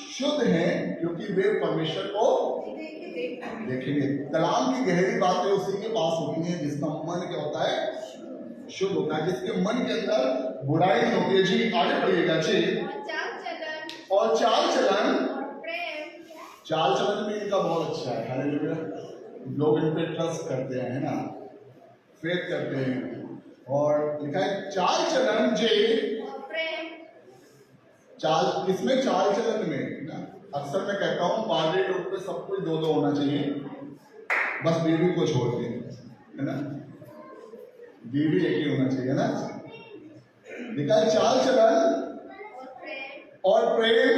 शुद्ध हैं क्योंकि वे परमेश्वर को देखेंगे। कलाम की गहरी बातें उसी के पास होती हैं जिसका मन क्या होता है, शुद्ध होता है, जिसके मन के अंदर बुराई नहीं होती है। जी आगे बढ़िएगा जी। और चाल चलन भी इनका बहुत अच्छा है। हालेलुया। लोग इन पे ट्रस्ट करते हैं, है ना, फेथ करते हैं। और लिखा है चाल चलन जी, चाल किसमें, चाल चलन में ना। अक्सर मैं कहता हूँ पादरी लोग पे सब कुछ 2-2 होना चाहिए, बस बीवी को छोड़ के, है ना, बीवी एक ही होना चाहिए ना। लिखा है चाल चलन और प्रेम।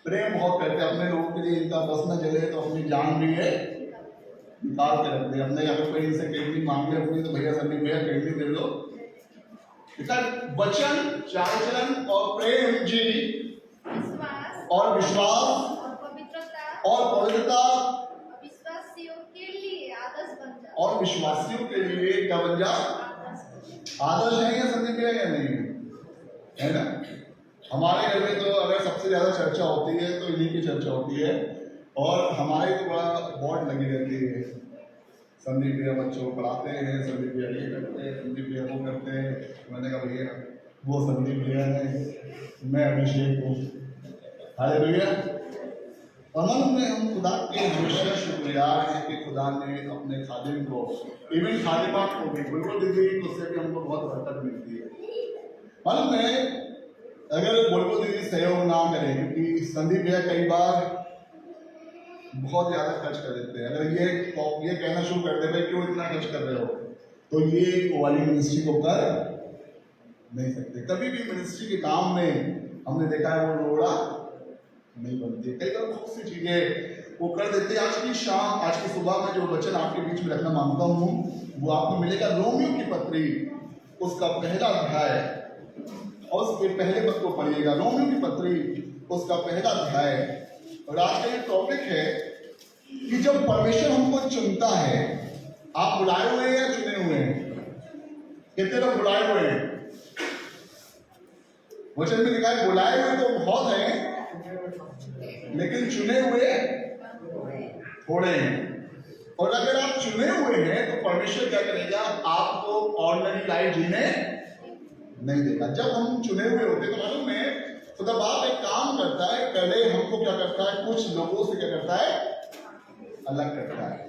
प्रेम बहुत करते हैं अपने लोगों के लिए, इनका बस न जले तो अपनी जान भी है निकाल के रखते हैं। हमने अगर कोई इनसे किडनी मांग ले अपनी, तो भैया संदीप भैया किडनी दे दो। वचन, चाल चलन और प्रेम जी, और विश्वास और पवित्रता, और विश्वासियों के लिए क्या बन जा, आदर्श है या संदीप भैया या नहीं है ना। हमारे घर में तो अगर सबसे ज्यादा चर्चा होती है तो इन्हीं की चर्चा होती है, और हमारे तो बड़ा बोर्ड लगी रहती है। संदीप भैया बच्चों को पढ़ाते हैं, संदीप भैया ये करते हैं, संदीप भैया वो करते हैं। मैंने कहा भैया वो संदीप भैया है, मैं अभिषेक हूँ। हालेलुया। अमन में हम खुदा के हमेशा शुक्रगुजार हैं कि खुदा ने अपने खादिम को, इवन खादिमा को भी, बुलबुल दीदी को से भी हमको बहुत बरकत मिलती है। मालूम है अगर बुलबुल दीदी सहयोग ना करें, क्योंकि संदीप भैया कई बार बहुत ज्यादा खर्च कर देते हैं। अगर ये कहना शुरू कर दे भाई क्यों इतना खर्च कर रहे हो, तो ये वाली मिनिस्ट्री को कर नहीं सकते। कभी भी मिनिस्ट्री के काम में हमने देखा है वो रोड़ा नहीं बनती। कई बार बहुत सी चीजें वो कर देते हैं। आज की शाम, आज की सुबह में जो वचन आपके बीच में रखना मांगता हूँ वो आपको मिलेगा रोमियो की पत्री, उसका पहला अध्याय, और उसके पहले पद को पढ़िएगा। रोमियो की पत्री उसका पहला अध्याय। और आज का ये टॉपिक है कि जब परमेश्वर हमको चुनता है, आप बुलाए हुए हैं या चुने हुए हैं? कितने लोग बुलाए हुए हैं? वचन में लिखा है बुलाए हुए तो बहुत हैं, लेकिन चुने हुए थोड़े हैं। और अगर आप चुने हुए हैं तो परमेश्वर क्या करेगा, आपको ऑर्डिनरी लाइफ जीने नहीं देगा। जब हम चुने हुए होते तो मालूम है खुदा बाप एक काम करता है, पहले हमको क्या करता है, कुछ लोगों से क्या करता है, अलग करता है।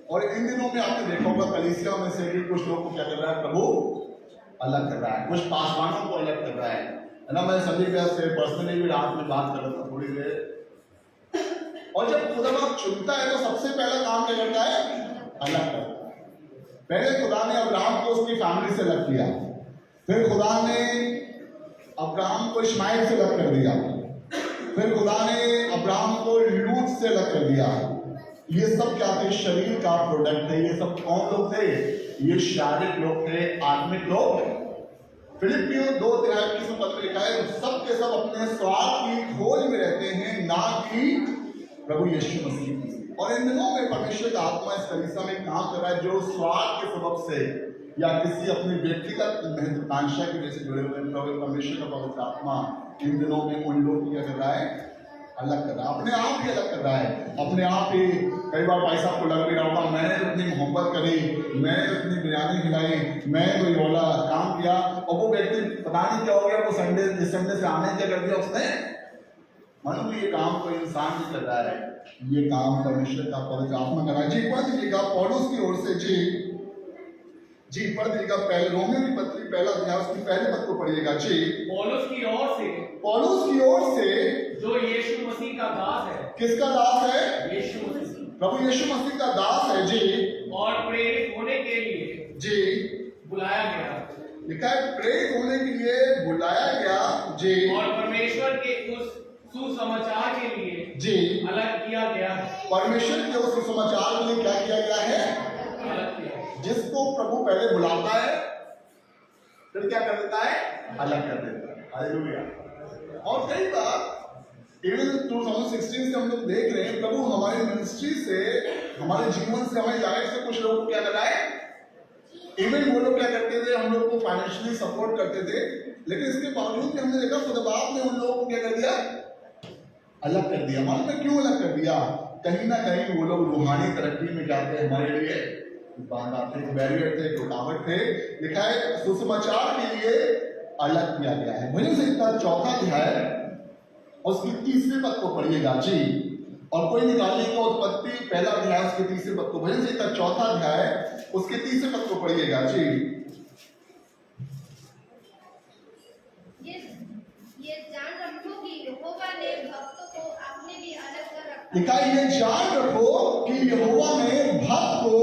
और इन दिनों में आपने देखा होगा कलीसिया में से भी कुछ लोग को क्या कर रहा है, प्रभु अलग कर रहा है, कुछ पासवानों को अलग कर रहा है ना। मैं सभी से पर्सनली भी रात में बात कर रहा था थोड़ी देर। और जब खुदा बाप चुनता है तो सबसे पहला काम क्या करता है, अलग करता है। पहले खुदा ने अब्राहम को उसकी फैमिली से अलग किया, फिर खुदा ने अब्राहम को इश्माइल से अलग कर दिया, फिर खुदा ने अब्राहम को लूत से अलग कर दिया। ये सब क्या थे, शरीर का प्रोडक्ट थे। ये सब कौन लोग थे, ये शारीरिक लोग थे, आत्मिक लोग। फिलिपियों 2:23 में पत्र लिखा है, सब के सब अपने स्वार्थ की खोज में रहते हैं, ना कि प्रभु यीशु मसीह की। और इन दिनों में परमेश्वर का आत्मा इस कलीसिया में काम कर रहा है, जो स्वार्थ के सबब से या किसी अपनी व्यक्तिगत महत्वाकांक्षा की वजह से जुड़े हुए हैं। परमेश्वर का पवित्र आत्मा इन दिनों में उन लोगों को क्या कर रहा है, अलग कर रहा है, अपने आप ही अलग कर रहा है। अपने आप ही कई बार भाई साहब को लग भी रहा होगा, मैंने तो इतनी मोहब्बत करी, मैंने तो इतनी बिरयानी खिलाई, मैंने तो ये वाला काम किया, और वो व्यक्ति पता नहीं क्या हो गया, वो संडे से आने क्या कर दिया उसने। मालूम ये काम कोई इंसान नहीं कर रहा है, ये काम परमेश्वर का पवित्र आत्मा कर रहा है। जी पढ़ दीजिएगा पौलुस की ओर से, जी पढ़ दीजिएगा पहले रोमियो की पत्री पहला अध्याय उसकी पहले पद को पढ़िएगा। जी पौलुस की ओर से जो यीशु मसीह का दास है। किसका दास है, यीशु मसीह। प्रभु यीशु मसीह का दास है। जी और प्रेरित होने के लिए जी बुलाया गया, लिखा है, प्रेरित होने के लिए बुलाया गया। जी और परमेश्वर के उस सुसमाचार के लिए जी अलग किया गया है। परमेश्वर के उस सुसमाचार के लिए क्या किया गया है, अलग किया है। जिसको प्रभु पहले बुलाता है फिर क्या कर देता है, अलग कर देता है। हालेलुया। और कई बार इवन 2016 से हम लोग देख रहे हैं, प्रभु हमारी मिनिस्ट्री से, हमारे जीवन से, हमारी लाइफ से कुछ लोगों को क्या कर रहा है। इवन वो लोग क्या करते थे, हम लोग को फाइनेंशियली सपोर्ट करते थे, लेकिन इसके बावजूद भी हमने देखा खुदा बाप ने उन लोगों को क्या कर दिया, अलग कर दिया। मालूम है क्यों अलग कर दिया, कहीं ना कहीं वो लोग रूहानी तरक्की में क्या थे, हमारे लिए बाधा थे, बैरियर थे, रुकावट थे। लिखा है सुसमाचार के लिए अलग किया गया है। भजन संहिता 4 अध्याय उसकी 3 पद को पढ़िएगा। जी और कोई निकालिएगा उत्पत्ति पहला अध्याय उसके 3 पद को, भजन संहिता 4 अध्याय उसके 3 पद को पढ़िएगा। जी ये जान रखो कि यहोवा ने भक्तों को आपने भी अलग कर रखा। लिखा है, ये जान रखो कि यहोवा ने भक्त को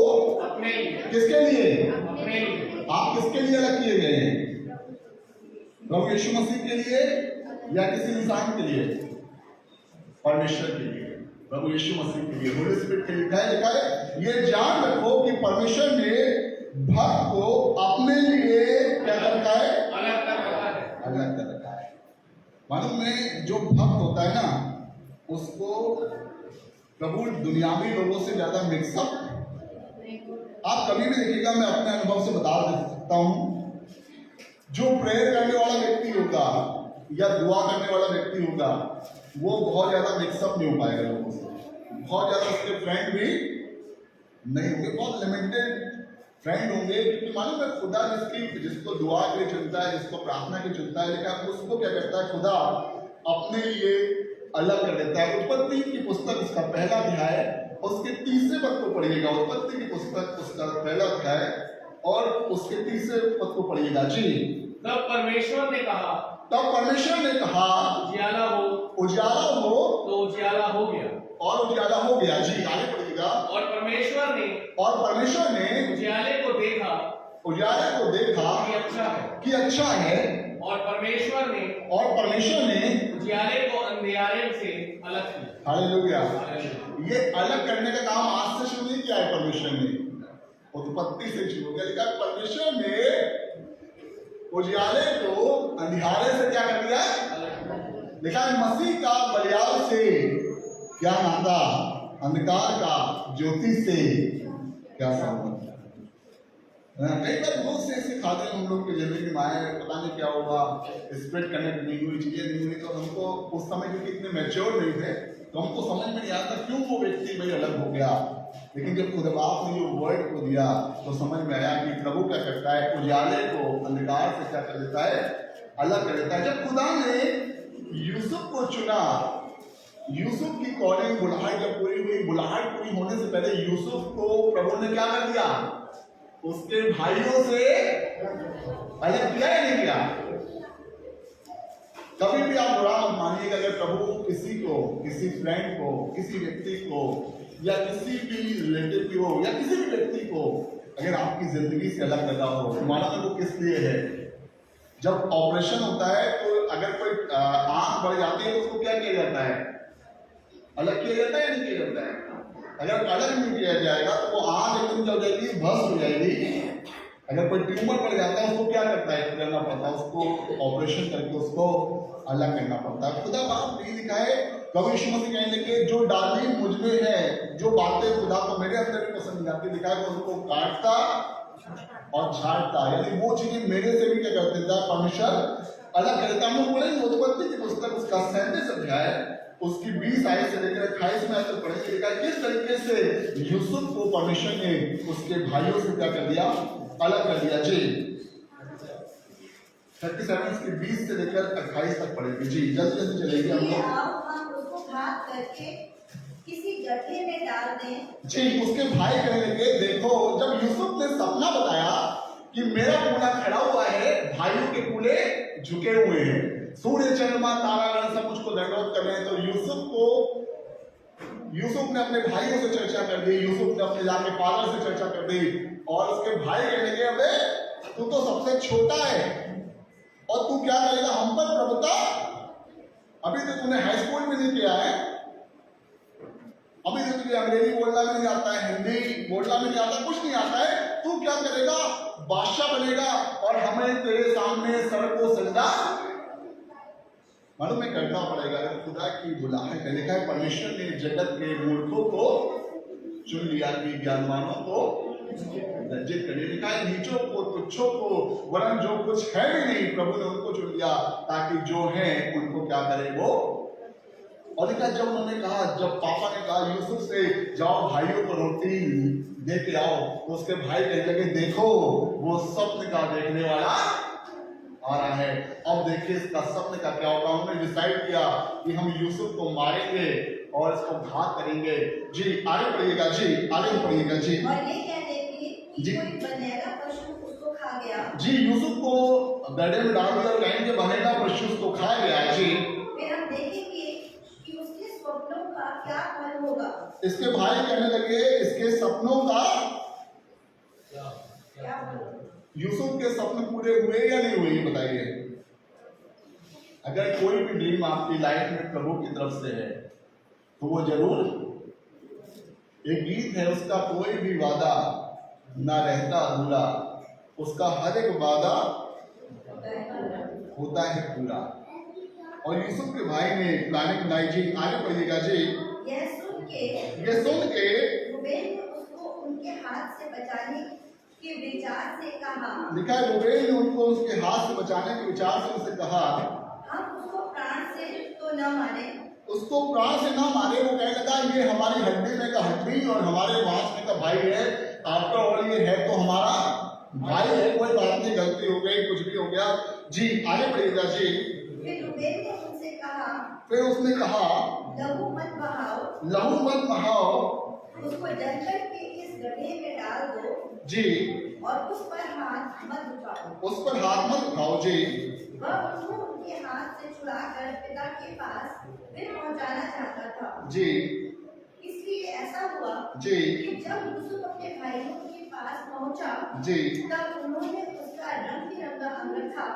अपने लिए, किसके लिए, अपने लिए। आप किसके लिए अलग किए गए हैं, प्रभु यीशु मसीह के लिए या किसी इंसान के लिए, परमेश्वर के लिए, प्रभु यीशु मसीह के लिए, होली स्पिरिट के लिए। लिखा है ये जान रखो कि परमेश्वर ने भक्त को अपने लिए क्या कर रखा है, अलग कर रखा है। अलग कर रखा है। मालूम में जो भक्त होता है ना, उसको प्रभु दुनियावी लोगों से ज्यादा मिक्सअप, आप कभी भी देखिएगा, मैं अपने अनुभव से बता सकता हूं, जो प्रेयर करने वाला व्यक्ति होगा या दुआ करने वाला व्यक्ति होगा, वो बहुत ज्यादा मिक्सअप नहीं हो पाएगा लोगों से, बहुत ज्यादा उसके फ्रेंड भी नहीं होंगे, बहुत लिमिटेड फ्रेंड होंगे। क्योंकि मालूम है खुदा जिसको दुआ के लिए चुनता है, जिसको प्रार्थना के लिए चुनता है, लेकिन उसको क्या करता है, खुदा अपने लिए अलग कर देता है। उत्पत्ति की पुस्तक उसका पहला अध्याय उसके 30 पद को पढ़िएगा। उत्पत्ति की पुस्तक उसका पहला अध्याय और उसके 30 पद को पढ़िएगा। जी तब परमेश्वर ने कहा, उजियाला हो, तो उजियाला हो गया, और उजाला हो गया। जी आगे पढ़िएगा। और परमेश्वर ने उजाले को देखा कि अच्छा है। और परमेश्वर ने उजियाले को अंधियारे से अलग किया। हालेलुया। ये अलग करने का काम आज से शुरू नहीं किया है परमेश्वर ने, उत्पत्ति से शुरू किया। लिखा परमेश्वर ने उजियाले को अंधियारे से क्या कर दिया, लिखा है मसीह का बलियाल से क्या नाता, अंधकार का ज्योति से क्या संबंध। कई बार बहुत से ऐसे खाते हम लोग की जिंदगी में आए, पता नहीं क्या हुआ, स्प्रेड कनेक्ट नहीं हुई, चीजें नहीं हुई, तो हमको उस समय क्योंकि इतने मैच्योर नहीं थे, तो हमको समझ में नहीं आता क्यों वो व्यक्ति भाई अलग हो गया। लेकिन जब खुदा बाप ने जो वर्ड को दिया तो समझ में आया कि प्रभु क्या करता है, उजाले को अंधकार से क्या कर देता है, अलग कर देता है। जब खुदा ने यूसुफ को चुना यूसुफ की कॉलिंग बुलाहट जब पूरी हुई, बुलाहट पूरी होने से पहले यूसुफ को प्रभु ने क्या कर दिया? उसके भाइयों से अलग किया या नहीं किया? कभी भी आप बुरा मत मानिएगा अगर प्रभु किसी को, किसी फ्रेंड को, किसी व्यक्ति को या किसी भी रिलेटिव को या किसी भी व्यक्ति को अगर आपकी जिंदगी से अलग लगा हो, माना वो किस लिए है? जब ऑपरेशन होता है तो अगर कोई आंख बढ़ जाती है तो उसको क्या किया जाता है? अलग किया जाता है या नहीं किया जाता है? अगर अलग नहीं किया जाएगा तो वो आंख एकदम जल जाएगी, भस्म हो जाएगी। अगर कोई ट्यूमर पड़ जाता है उसको क्या करता है? करना पड़ता है, उसको ऑपरेशन करके उसको अलग करना पड़ता है। खुदा बाप नहीं लिखा है, प्रभु यीशु मसीह कहने लगे जो डाली मुझ में है, जो बातें खुदा को मेरे अंदर भी पसंद नहीं आती, लिखा है तो उसको काटता और झाड़ता, यानी वो चीजें मेरे से भी क्या कर देता है? परमेश्वर अलग कर देता। हम लोग बोलेंगे उत्पत्ति की पुस्तक उसका 37 अध्याय उसकी 20 आयत से लेकर 28 में तक पढ़ेंगे, लिखा है किस तरीके से यूसुफ को परमेश्वर ने उसके भाइयों से क्या कर दिया? अलग कर दिया। जी 37 की 20 से लेकर 28 तक पढ़ेंगे। जी जल्दी जल्दी चलेंगे हम लोग। हम उसको घात करके किसी गड्ढे में डाल दें। जी उसके भाई कहने लगे, देखो जब यूसुफ ने सपना बताया कि मेरा कूला खड़ा हुआ है, भाइयों के कूले झुके हुए हैं, सूर्य चंद्रमा तारागण सब मुझको दंडवत कर रहे हैं, तो यूसुफ ने अपने भाइयों से चर्चा कर दी, यूसुफ ने अपने जाके फादर से चर्चा कर दी और उसके भाई कहने लगे, अबे तू तो सबसे छोटा है और तू क्या करेगा हम पर प्रभुता? अभी तो तूने हाई स्कूल में नहीं किया है, अभी तो तुझे अंग्रेजी बोलना भी नहीं आता है, हिंदी बोलना भी नहीं आता, कुछ नहीं आता है, तू क्या करेगा? बादशाह बनेगा और हमें तेरे सामने सर को सजदा मालूम में करना पड़ेगा। खुदा की बुलाहट है, लिखा है परमेश्वर ने जगत के मूर्खों को चुन लिया कि ज्ञानवानों को लज्जित कर दिया। लिखा है नीचों को तुच्छों को वरन जो कुछ है भी नहीं प्रभु ने उनको चुन लिया ताकि जो है उनको क्या करे वो। और लिखा जब उन्होंने कहा, जब पापा ने कहा यूसुफ से जाओ भाइयों को रोटी दे के आओ, तो उसके भाई कहने लगे देखो वो स्वप्न का देखने वाला आ रहा है। अब देखिए इसका स्वप्न का क्या होगा। उन्होंने डिसाइड किया कि हम यूसुफ को मारेंगे और इसको घात करेंगे। जी आगे पढ़िएगा, जी आगे पढ़िएगा। जी और ये कहने की कि कोई बनेगा पशु उसको खा गया। जी यूसुफ को गड्ढे में डाल दिया, कहीं के बनेगा पशु उसको खा गया। जी फिर हम देखेंगे कि उसके स्वप्नों का क्या फल होगा। इसके भाई कहने लगे इसके सपनों का क्या फल होगा? यूसुफ के सपने पूरे हुए या नहीं हुए ये बताइए। अगर कोई भी ड्रीम आपकी लाइफ में प्रभु की तरफ से है तो वो जरूर, एक गीत है उसका कोई भी वादा ना रहता अधूरा, उसका हर एक वादा होता है पूरा। और यूसुफ के भाई ने प्लानिंग बनाई। जी आगे पढ़िएगा। जी यह सुन के रूबेन ने उसको उनके हाथ से बचाने के विचार से कहा। लिखा है रूबेन ने उनको उसके हाथ से बचाने के विचार से उनसे कहा हम उसको प्राण से तो न मारे, उसको प्राण से ना मारे। वो कहने लगा ये हमारी हड्डी में का हड्डी और हमारे मांस में का भाई है, आफ्टर ऑल ये है तो हमारा भाई है, कोई बात नहीं, गलती हो गई, कुछ भी हो गया। जी आगे बढ़िएगा। जी फिर रूबेन ने उनसे कहा, फिर उसने कहा लहू मत बहाओ, लहू मत बहाओ, उसको जंगल के इस गड्ढे में डाल दो। जी और उस पर हाथ मत उठाओ, उस पर हाथ मत उठाओ। जी वह उसको उनके हाथ से छुड़ाकर पिता के पास फिर पहुंचाना चाहता था। जी इसलिए ऐसा हुआ जी कि जब यूसुफ अपने भाइयों के पास पहुंचा जी तब उन्होंने उसका रंग बिरंगा अंगूठा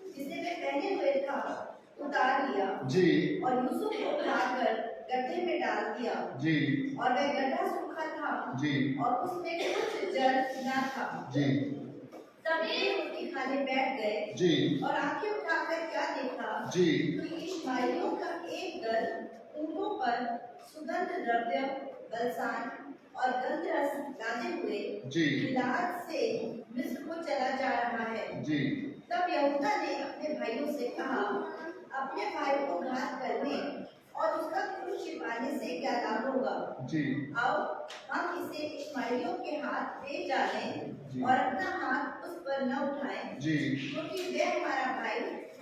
जिसे वे पहने हुए था उतार लिया। जी और यूसुफ को उठाकर गड्ढे में डाल दिया। जी और वह गड्ढा सूखा था जी और उसमें कुछ जल न था। जी तब वे रोटी खाने बैठ गए जी और आंखें उठाकर क्या देखा जी तो इश्माइलियों का एक दल ऊँटों पर सुगंध द्रव्य, बलसान और गंधरस लादे हुए जी गिलाद से मिस्र को चला जा रहा है। जी तब यहूदा ने अपने भाइयों से कहा, अपने भाई को घात करने और उसका खून छिपाने से क्या लाभ होगा? जी आओ हम इसे इश्माइलियों के हाथ दे डालें जी। और अपना हाथ उस पर न उठाएं, जी क्योंकि वे हमारा भाई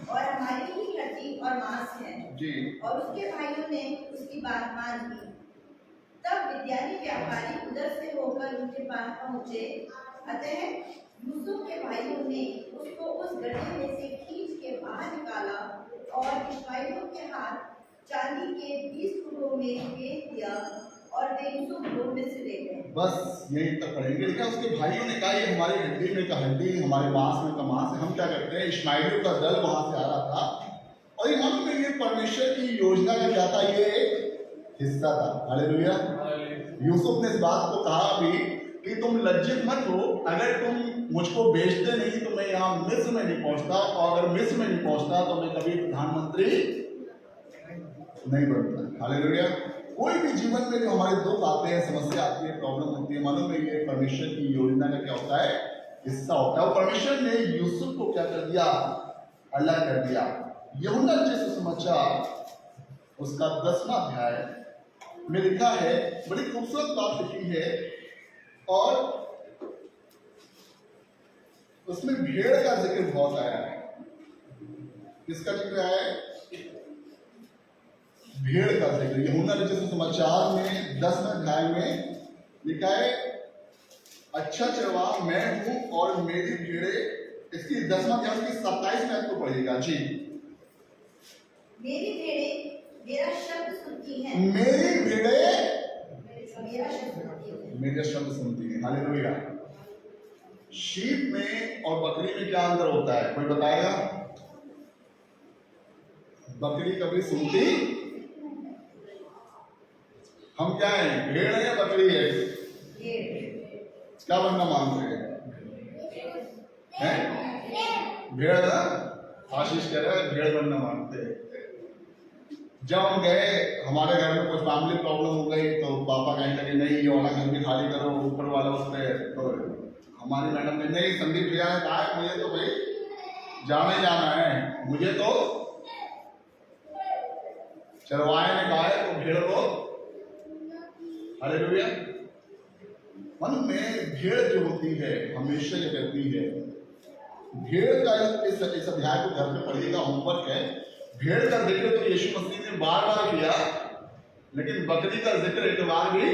और हमारी ही हड्डी और मांस है। जी और उसके भाइयों ने उसकी बात मान ली। तब विद्यानी व्यापारी उधर से होकर उनके पास पहुंचे। अतः यूसुफ के भाइयों ने उसको उस गड्ढे में से खींच के बाहर निकाला और इश्माइलियों के हाथ चांदी के 20 टुकड़ों में बेच दिया और वे यूसुफ को मिस्र ले गए। बस यही तक पढ़ेंगे। देखा उसके भाइयों ने कहा ये हमारी हड्डी में का हड्डी, हमारे मांस में का मांस है, हम क्या करते हैं। इश्माइलियों का दल वहां से आ रहा था और ये मालूम है ये परमेश्वर की योजना का क्या था, ये एक हिस्सा था। हालेलुया। यूसुफ ने इस बात को कहा भी कि तुम लज्जित मत हो, अगर तुम मुझको बेचते नहीं तो मैं यहाँ मिस्र में नहीं पहुंचता, और अगर मिस्र में नहीं पहुंचता तो मैं कभी प्रधानमंत्री नहीं बनता। हालेलुया। कोई भी जीवन में जो हमारे दुख आते हैं, समस्या आती है, प्रॉब्लम होती है, मालूम है ये परमेश्वर की योजना का क्या होता है, हिस्सा होता है। और परमेश्वर ने यूसुफ को क्या कर दिया, अलग कर दिया। यूहन्ना रचित सुसमाचार उसका 10वां अध्याय में लिखा है, बड़ी खूबसूरत बात लिखी है, और उसमें भेड़ का जिक्र बहुत आया है। किसका जिक्र आया है? भेड़ का जिक्र। यूहन्ना रचित सुसमाचार में 10वें अध्याय में लिखा है, अच्छा चरवाहा मैं हूं और मेरी भेड़ें। इसकी 10वां अध्याय की 27 में आपको पढ़िएगा जी। मेरी भेड़ें मेरा शब्द सुनती हैं। मेरी भेड़ें मेरा शब्द सुनती हैं। मेरे शब्द सुनती है। हालेलुया। शीप में और बकरी में क्या अंतर होता है, कोई बताएगा? बकरी कभी सुनती, हम क्या है, भेड़ है या बकरी है? क्या बनना मांगते हैं? भेड़ ना, आशीष कह रहा है भेड़ बनना मांगते हैं। जब हम गए, हमारे घर में कुछ फैमिली प्रॉब्लम हो गई तो पापा कहने लगे नहीं ये वाला घर भी खाली करो, ऊपर वाला उस पर। तो हमारी मैडम ने नहीं, संदीप भैया ने कहा मुझे तो भाई जाना है, मुझे तो चरवाहे ने कहा है तो भेड़ को। हालेलुया। मन में भेड़ जो होती है हमेशा ये कहती है, भेड़ का इस अध्याय को घर पे पढ़िएगा, होमवर्क है। भेड़ का जिक्र तो यीशु मसीह ने बार बार किया, लेकिन बकरी का जिक्र एक बार भी,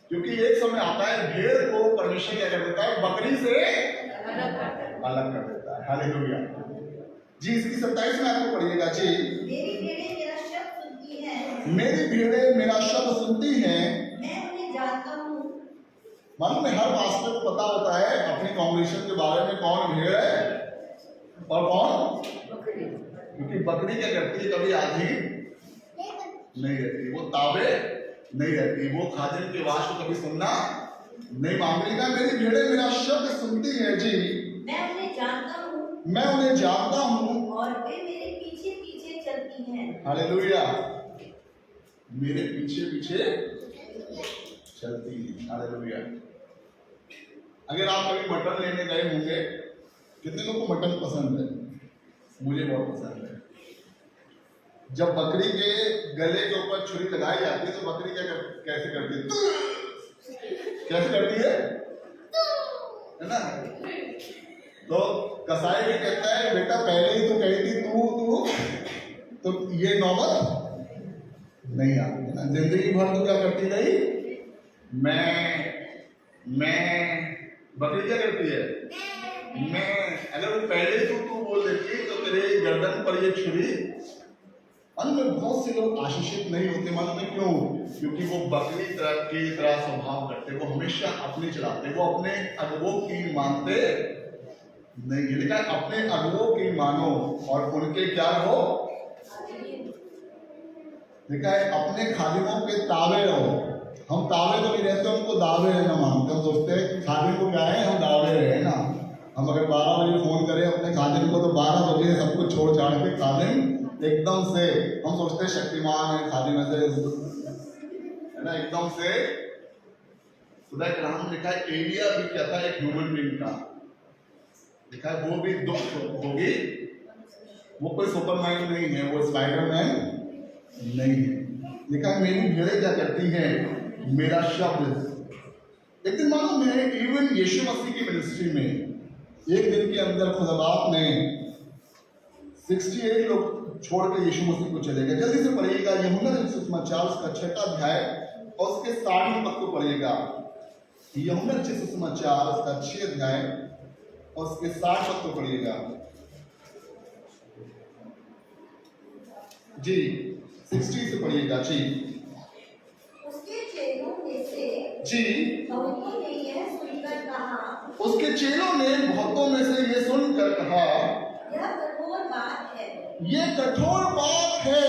क्योंकि एक समय आता है भेड़ को परमेश्वर क्या कर देता है, बकरी से अलग कर देता है। हालेलुया जी। इसकी 27 में आपको पढ़िएगा जी। मेरी भेड़ें मेरा शब्द सुनती हैं। मेरी भेड़ें मेरा शब्द सुनती हैं, मैं उन्हें जानता हूँ। मालूम है हर पास्टर को पता होता है अपने कांग्रेशन के बारे में कौन भेड़ है और कौन बकरी। क्योंकि बकरी क्या करती है, कभी आधी नहीं रहती, वो ताबे नहीं रहती, वो खादिम की आवाज को कभी सुनना नहीं मांगती। का मेरी भेड़ें मेरा शब्द सुनती है जी, मैं उन्हें जानता हूँ। मैं उन्हें जानता हूँ और वे मेरे पीछे पीछे चलती हैं। हालेलुया। मेरे पीछे पीछे चलती है। हालेलुया। अगर आप कभी मटन लेने गए होंगे, कितने लोगों को मटन पसंद है? मुझे बहुत पसंद है। जब बकरी के गले के ऊपर छुरी लगाई जाती है तो बकरी कैसे करती है? कैसे करती है ना? तो कसाई भी कहता है बेटा पहले ही तो कही थी तू तो ये नौबत नहीं आती है ना। जिंदगी भर तो क्या करती रही, मैं बकरी क्या करती है, मैं। अगर वो पहले ही तू बोल देती तो तेरे गर्दन पर ये छुरी। मालूम है बहुत से लोग आशीषित नहीं होते, मालूम है क्यों? क्योंकि वो बकरी की तरह स्वभाव करते, वो हमेशा अपने चलाते, वो अपने अगुओं की मानते नहीं। लिखा है अपने अगुओं की मानो और उनके क्या रहो। लिखा है अपने खादिमों के ताबे रहो। हम ताबे तो नहीं रहते, उनको दावे रहना मानते। हम सोचते हैं खादिम को क्या है, हम दावे रहे ना। हम अगर 12 बजे फोन करें अपने खादिम को तो 12 बजे सब कुछ छोड़ छाड़ के खादिम एकदम से, हम सोचते हैं शक्तिमान है खादिम ऐसे है ना, एकदम से। खुदा के नाम लिखा है एलिया भी क्या था, एक ह्यूमन बीइंग था। लिखा है वो भी दुख होगी, वो कोई सुपरमैन नहीं है, वो स्पाइडरमैन नहीं है। लिखा है मेरी भेड़ें क्या करती हैं, मेरा शब्द। एक दिन मालूम है, इवन यीशु मसीह की मिनिस्ट्री में एक दिन के अंदर खुदा बाप ने 68 लोग छोड़ कर यीशु मसीह को चले गए। जल्दी से पढ़िएगा यूहन्ना रचित सुसमाचार उसका 6वां अध्याय और उसके 60वें पद को पढ़िएगा। यूहन्ना रचित सुसमाचार उसका 6 अध्याय और उसके 60 पद को पढ़िएगा। जी 60 से पढ़िएगा जी। उसके चेलों में से जी बहुतों ने यह सुनकर कहा, उसके चेलों ने बहुतों में से ये सुनकर कहा, यह कठोर बात है, ये कठोर बात है,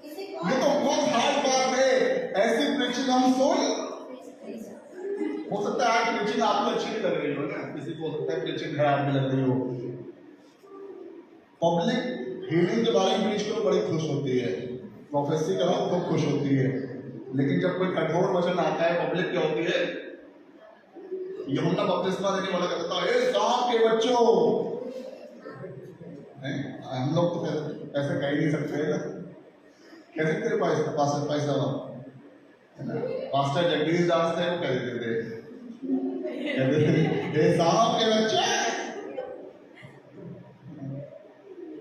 इसे ये कौन तो बहुत हार्ड बात है। ऐसी प्रीचिंग हम सुन, हो सकता है आज प्रीचिंग आपको अच्छी नहीं लग रही हो ना, किसी को हो सकता है प्रीचिंग खराब भी लग रही हो। पब्लिक हीलिंग के बारे में प्रीच करो बड़ी खुश होती है, प्रोफेसी करो खूब खुश होती है, लेकिन जब कोई कठोर वचन आता है पब्लिक क्या होती है। यूहन्ना बपतिस्मा देने वाला कहता है, ए सांप के बच्चों, हम लोग तो ऐसे कह ही नहीं सकते ना, कैसे तेरे पास पैसा पास्टर जगदीश दास थे, वो कह देते थे, कहते सांप के बच्चे।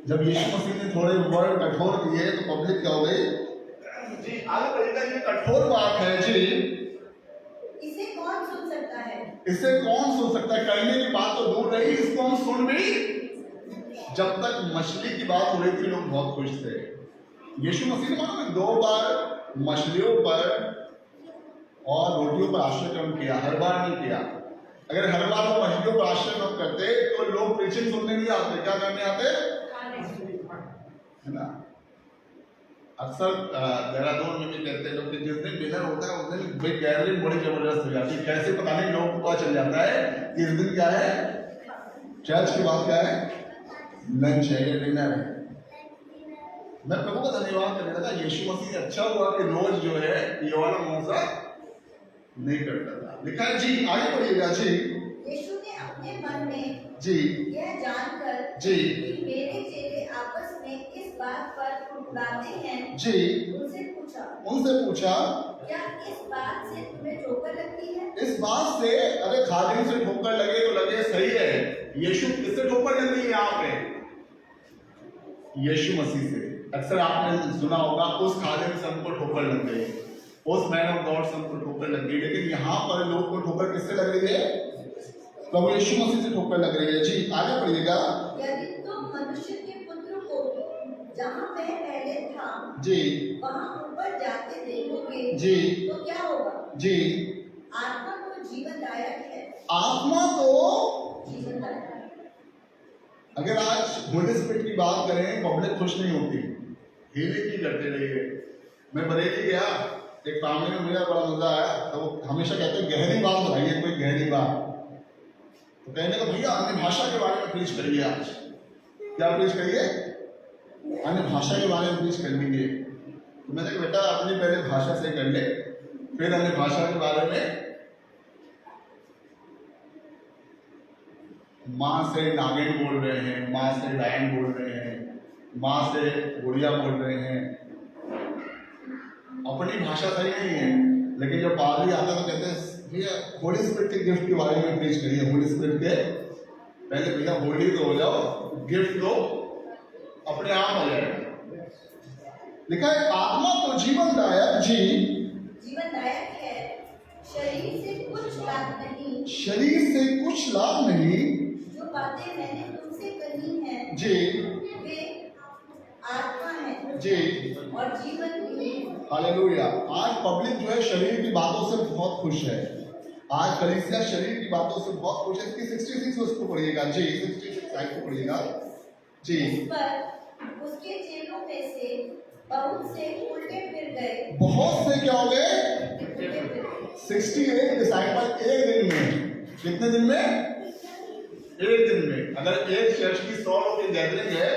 जब यीशु मसीह ने थोड़े वर्ड कठोर किए तो पब्लिक क्या हो गई जी। आगे बढ़ेगा, ये कठोर बात है जी, इसे कौन सुन सकता है, इसे कौन सुन सकता है। करने की बात तो दूर रही, इसको हम सुन भी। जब तक मछली की बात हो रही थी लोग बहुत खुश थे। यीशु मसीह ने मालूम 2 बार मछलियों पर और रोटियों पर आश्रय किया, हर बार नहीं किया। अगर हर बार वो मछलियों पर आश्रय करते तो लोग प्रीचिंग सुनने नहीं आते, क्या करने आते है ना। अक्सर देहरादून में भी कहते हैं लोग कि जिस दिन डिनर होता है उस दिन गैदरिंग बड़ी जबरदस्त हो जाती है। कैसे पता नहीं लोगों को पता चल जाता है कि इस दिन क्या है, चर्च की बात क्या है, लंच है या डिनर है। मैं प्रभु का धन्यवाद करने लगा, यीशु मसीह अच्छा हुआ कि रोज जो है ये वाला मौका नहीं करता था। लिखा है जी, आगे बढ़िएगा जी। यीशु ने अपने मन में जी यह जानकर जी कि मेरे चेले आपस में इस बात पर फुटफुटाते हैं, जी उनसे पूछा, क्या इस बात से तुम्हें ठोकर लगती है? इस बात से, अरे खादिम से ठोकर लगे तो लगे, सही है। यीशु किससे ठोकर लग रही है यहाँ पे, यीशु मसीह से। अक्सर आपने सुना होगा उस खादिम से हमको ठोकर लग गई, उस मैन ऑफ गॉड से हमको ठोकर लग गई, लेकिन यहाँ पर लोग को ठोकर किससे लग रही है, प्रभु यीशु मसीह से ठोकर लग रही है जी। आगे बढ़िएगा। यदि तुम मनुष्य के पुत्र को जहाँ वह पहले था जी वहाँ ऊपर जाते देखोगे जी तो क्या होगा? जी आत्मा तो जीवनदायक है, आत्मा तो जीवनदायक है। अगर आज होली स्पिरिट की बात करें पब्लिक खुश नहीं होती, हीलिंग ही करते रहिए। मैं बरेली गया, एक फैमिली में मुझे बड़ा मजा आया, तो हमेशा कहते हैं गहरी बात बताइए, कोई गहरी बात। तो कहने को भैया अन्य भाषा के बारे में प्रीच करिए। आज क्या प्रीच करिए, अन्य भाषा के बारे में प्रीच कर लीजिए। तो मैंने कहा बेटा अपनी पहले भाषा से कर ले, फिर अन्य भाषा के बारे में। माँ से नागिन बोल रहे हैं, माँ से लायन बोल रहे हैं, माँ से गुड़िया बोल रहे हैं, अपनी भाषा सही नहीं है। लेकिन जब पादरी आता तो कहते हैं भैया होली स्पिरिट के गिफ्ट के बारे में प्रीच करिए। होली स्पिरिट के पहले भैया होली तो हो जाओ, गिफ्ट तो अपने आप हो जाएगा। लिखा है आत्मा तो जीवनदायक जी, जीवनदायक है, शरीर से कुछ लाभ नहीं, शरीर से कुछ लाभ नहीं। जो बातें मैंने तुमसे कही हैं जी वे आत्मा है जी और जीवन भी है। हालेलुया। आज पब्लिक जो है शरीर की बातों से बहुत खुश है। आज कलीसिया शरीर की बातों से बहुत खुश है। इसकी 66 उसको पढ़िएगा जी, 66 साइड को पढ़िएगा जी। इस पर उसके चेलों में से बहुत से उल्टे फिर गए। बहुत से क्या हो गए, उल्टे फिर गए। 68 डिसाइपल एक दिन में। कितने दिन में, एक दिन में। अगर एक चर्च की 100 लोग की गैदरिंग है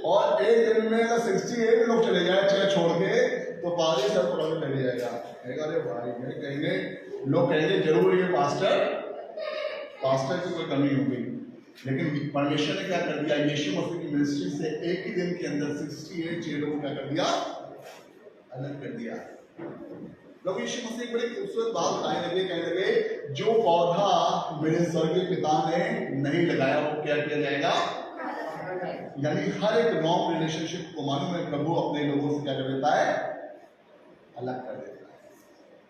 और एक दिन में अगर 68 लोग चले जाए चर्च छोड़ के, तो पादरी सब प्रॉब्लम लग जाएगा। अरे भाई ये कहेंगे, लोग कहेंगे जरूर ये पास्टर की कोई कमी होगी। लेकिन परमेश्वर ने क्या कर दिया, यीशु मसीह की मिनिस्ट्री से एक ही दिन के अंदर 68 चेलों को क्या कर दिया, अलग कर दिया। प्रभु यीशु मसीह एक बड़ी खूबसूरत बात बताने लगे, कहने लगे जो पौधा मेरे स्वर्गीय पिता ने नहीं लगाया वो क्या किया जाएगा। यानी हर एक रॉन्ग रिलेशनशिप को मालूम है प्रभु अपने लोगों से क्या कर देता है, अलग कर देता है,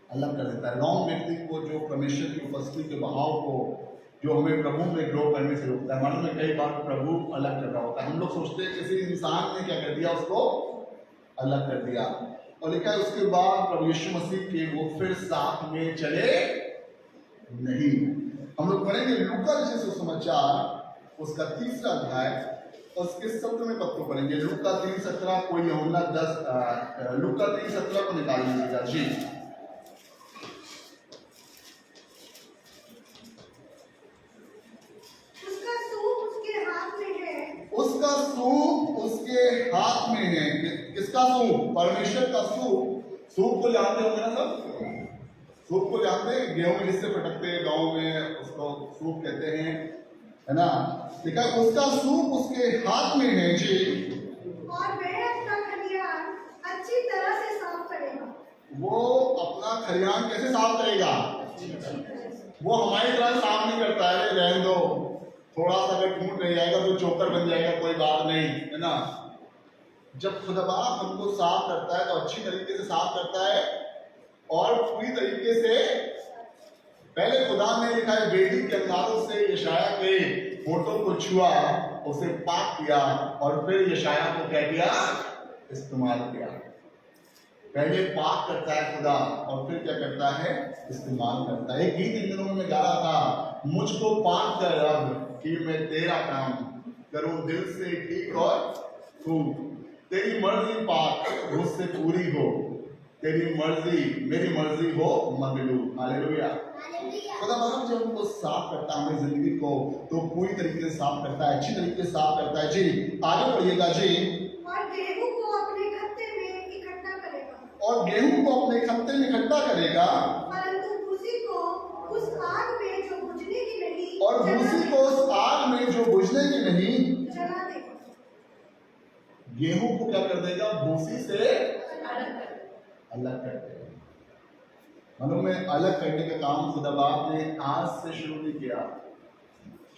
अलग कर देता है। रॉन्ग व्यक्ति को, जो परमेश्वर की उपस्थिति के बहाव को, जो हमें प्रभु में ग्रो करने से रोकता है। मालूम है कई बार प्रभु अलग कर रहा होता है। हम लोग सोचते हैं किसी इंसान ने क्या कर दिया, उसको अलग कर दिया, और लिखा है उसके बाद प्रभु यीशु मसीह के वो फिर साथ में चले नहीं। हम लोग पढ़ेंगे लूका लिखे सुसमाचार उसका 3रा अध्याय और उसके 17वें पद को पढ़ेंगे। लूका 3:17, कोई यूहन्ना 10, लूका 3:17 को निकाल लीजिएगा जी। उसका सूप उसके हाथ में है, उसका सूप उसके हाथ में है। किसका सूप? परमेश्वर का सूप। सूप को जानते होंगे ना सब, सूप को जानते हैं, गेहूं में जिससे फटकते हैं गांव में, उसको सूप कहते हैं, है ना। लिखा उसका सूप उसके हाथ में है जी, और वह अपना खलिहान अच्छी तरह से साफ करेगा। वो अपना खलिहान कैसे साफ करेगा? वो हमारी तरह साफ नहीं करता है, रहने दो, थोड़ा सा अगर टूट रह जाएगा तो चोकर बन जाएगा, कोई बात नहीं, है ना। जब खुदा हमको साफ करता है तो अच्छी तरीके से साफ करता है और पूरी तरीके से। पहले खुदा ने लिखा है वेदी के अंगारों से यशाया के होठों को छुआ, उसे पाक किया और फिर यशाया को क्या किया, इस्तेमाल किया। पहले पाक करता है खुदा और फिर क्या करता है, इस्तेमाल करता है। एक गीत इन दिनों में गा रहा था, मुझको पाक कर रब कि मैं तेरा काम करूं दिल से ठीक और खूब, तेरी मर्जी पाक मुझसे पूरी हो, तेरी मर्जी मेरी मर्जी हो मगलूब। हालेलुया। खुदा बाप जब हमको साफ करता है हमें जिंदगी को, तो पूरी तरीके से साफ करता है, अच्छी तरीके से साफ करता है जी। आगे बढ़िएगा जी। और गेहूं को अपने खत्ते में इकट्ठा करेगा, और गेहूं को अपने खत्ते में इकट्ठा करेगा, परंतु भूसी को उस आग में जो बुझने की नहीं, और भूसी को उस आग में जो बुझने की नहीं जला देगा। गेहूं को क्या कर देगा, भूसी से अलग कर देगा। मालूम में अलग करने का काम खुदा बाप ने आज से शुरू नहीं किया,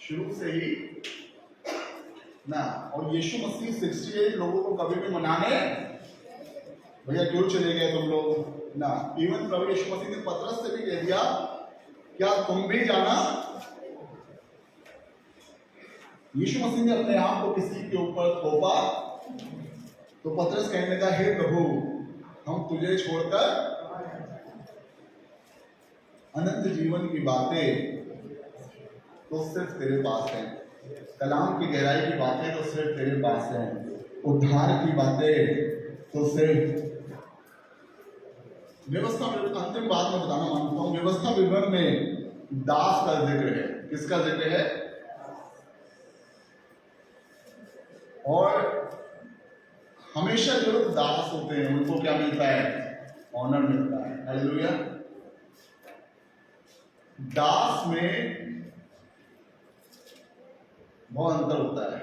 शुरू से ही ना। और यीशु मसीह 68 लोगों को कभी भी मनाने भैया क्यों चले गए तुम लोग ना। इवन प्रभु यीशु मसीह ने पतरस से भी कह दिया, क्या तुम भी जाना। यीशु मसीह ने अपने आप को किसी के ऊपर थोपा तो पतरस कहने लगा, हे प्रभु हम तुझे छोड़कर अनंत जीवन की बातें तो सिर्फ तेरे पास हैं, कलाम की गहराई की बातें तो सिर्फ तेरे पास हैं, उद्धार की बातें तो सिर्फ। व्यवस्था अंतिम बात में बताना मानता हूं, व्यवस्था विवरण में दास का जिक्र है। किसका जिक्र है? और हमेशा जो लोग दास होते हैं उनको क्या मिलता है, ऑनर मिलता है। हालेलुया। दास में बहुत अंतर होता है।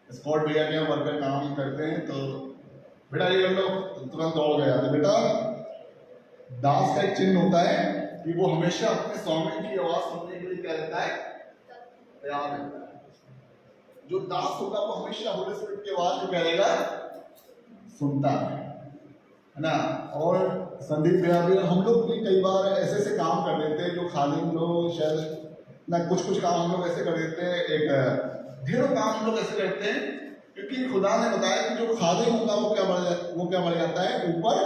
स्कॉट भैया के वर्कर काम करते हैं तो बेटा ये कर लो, तुरंत दौड़ गया। तो बेटा दास का एक चिन्ह होता है कि वो हमेशा अपने स्वामी की आवाज सुनने के लिए क्या रहता है, तैयार रहता है। जो दास होगा वो हमेशा होली स्पिरिट की आवाज को क्या रहेगा, सुनता है ना। और संदीप भैया भी, हम लोग भी कई बार ऐसे ऐसे काम कर देते हैं जो खाली हम लोग शायद ना, कुछ काम हम लोग ऐसे कर देते हैं, एक ढेरों काम हम लोग ऐसे करते हैं क्योंकि खुदा ने बताया कि जो खादिम होगा वो क्या बढ़ जाता है, ऊपर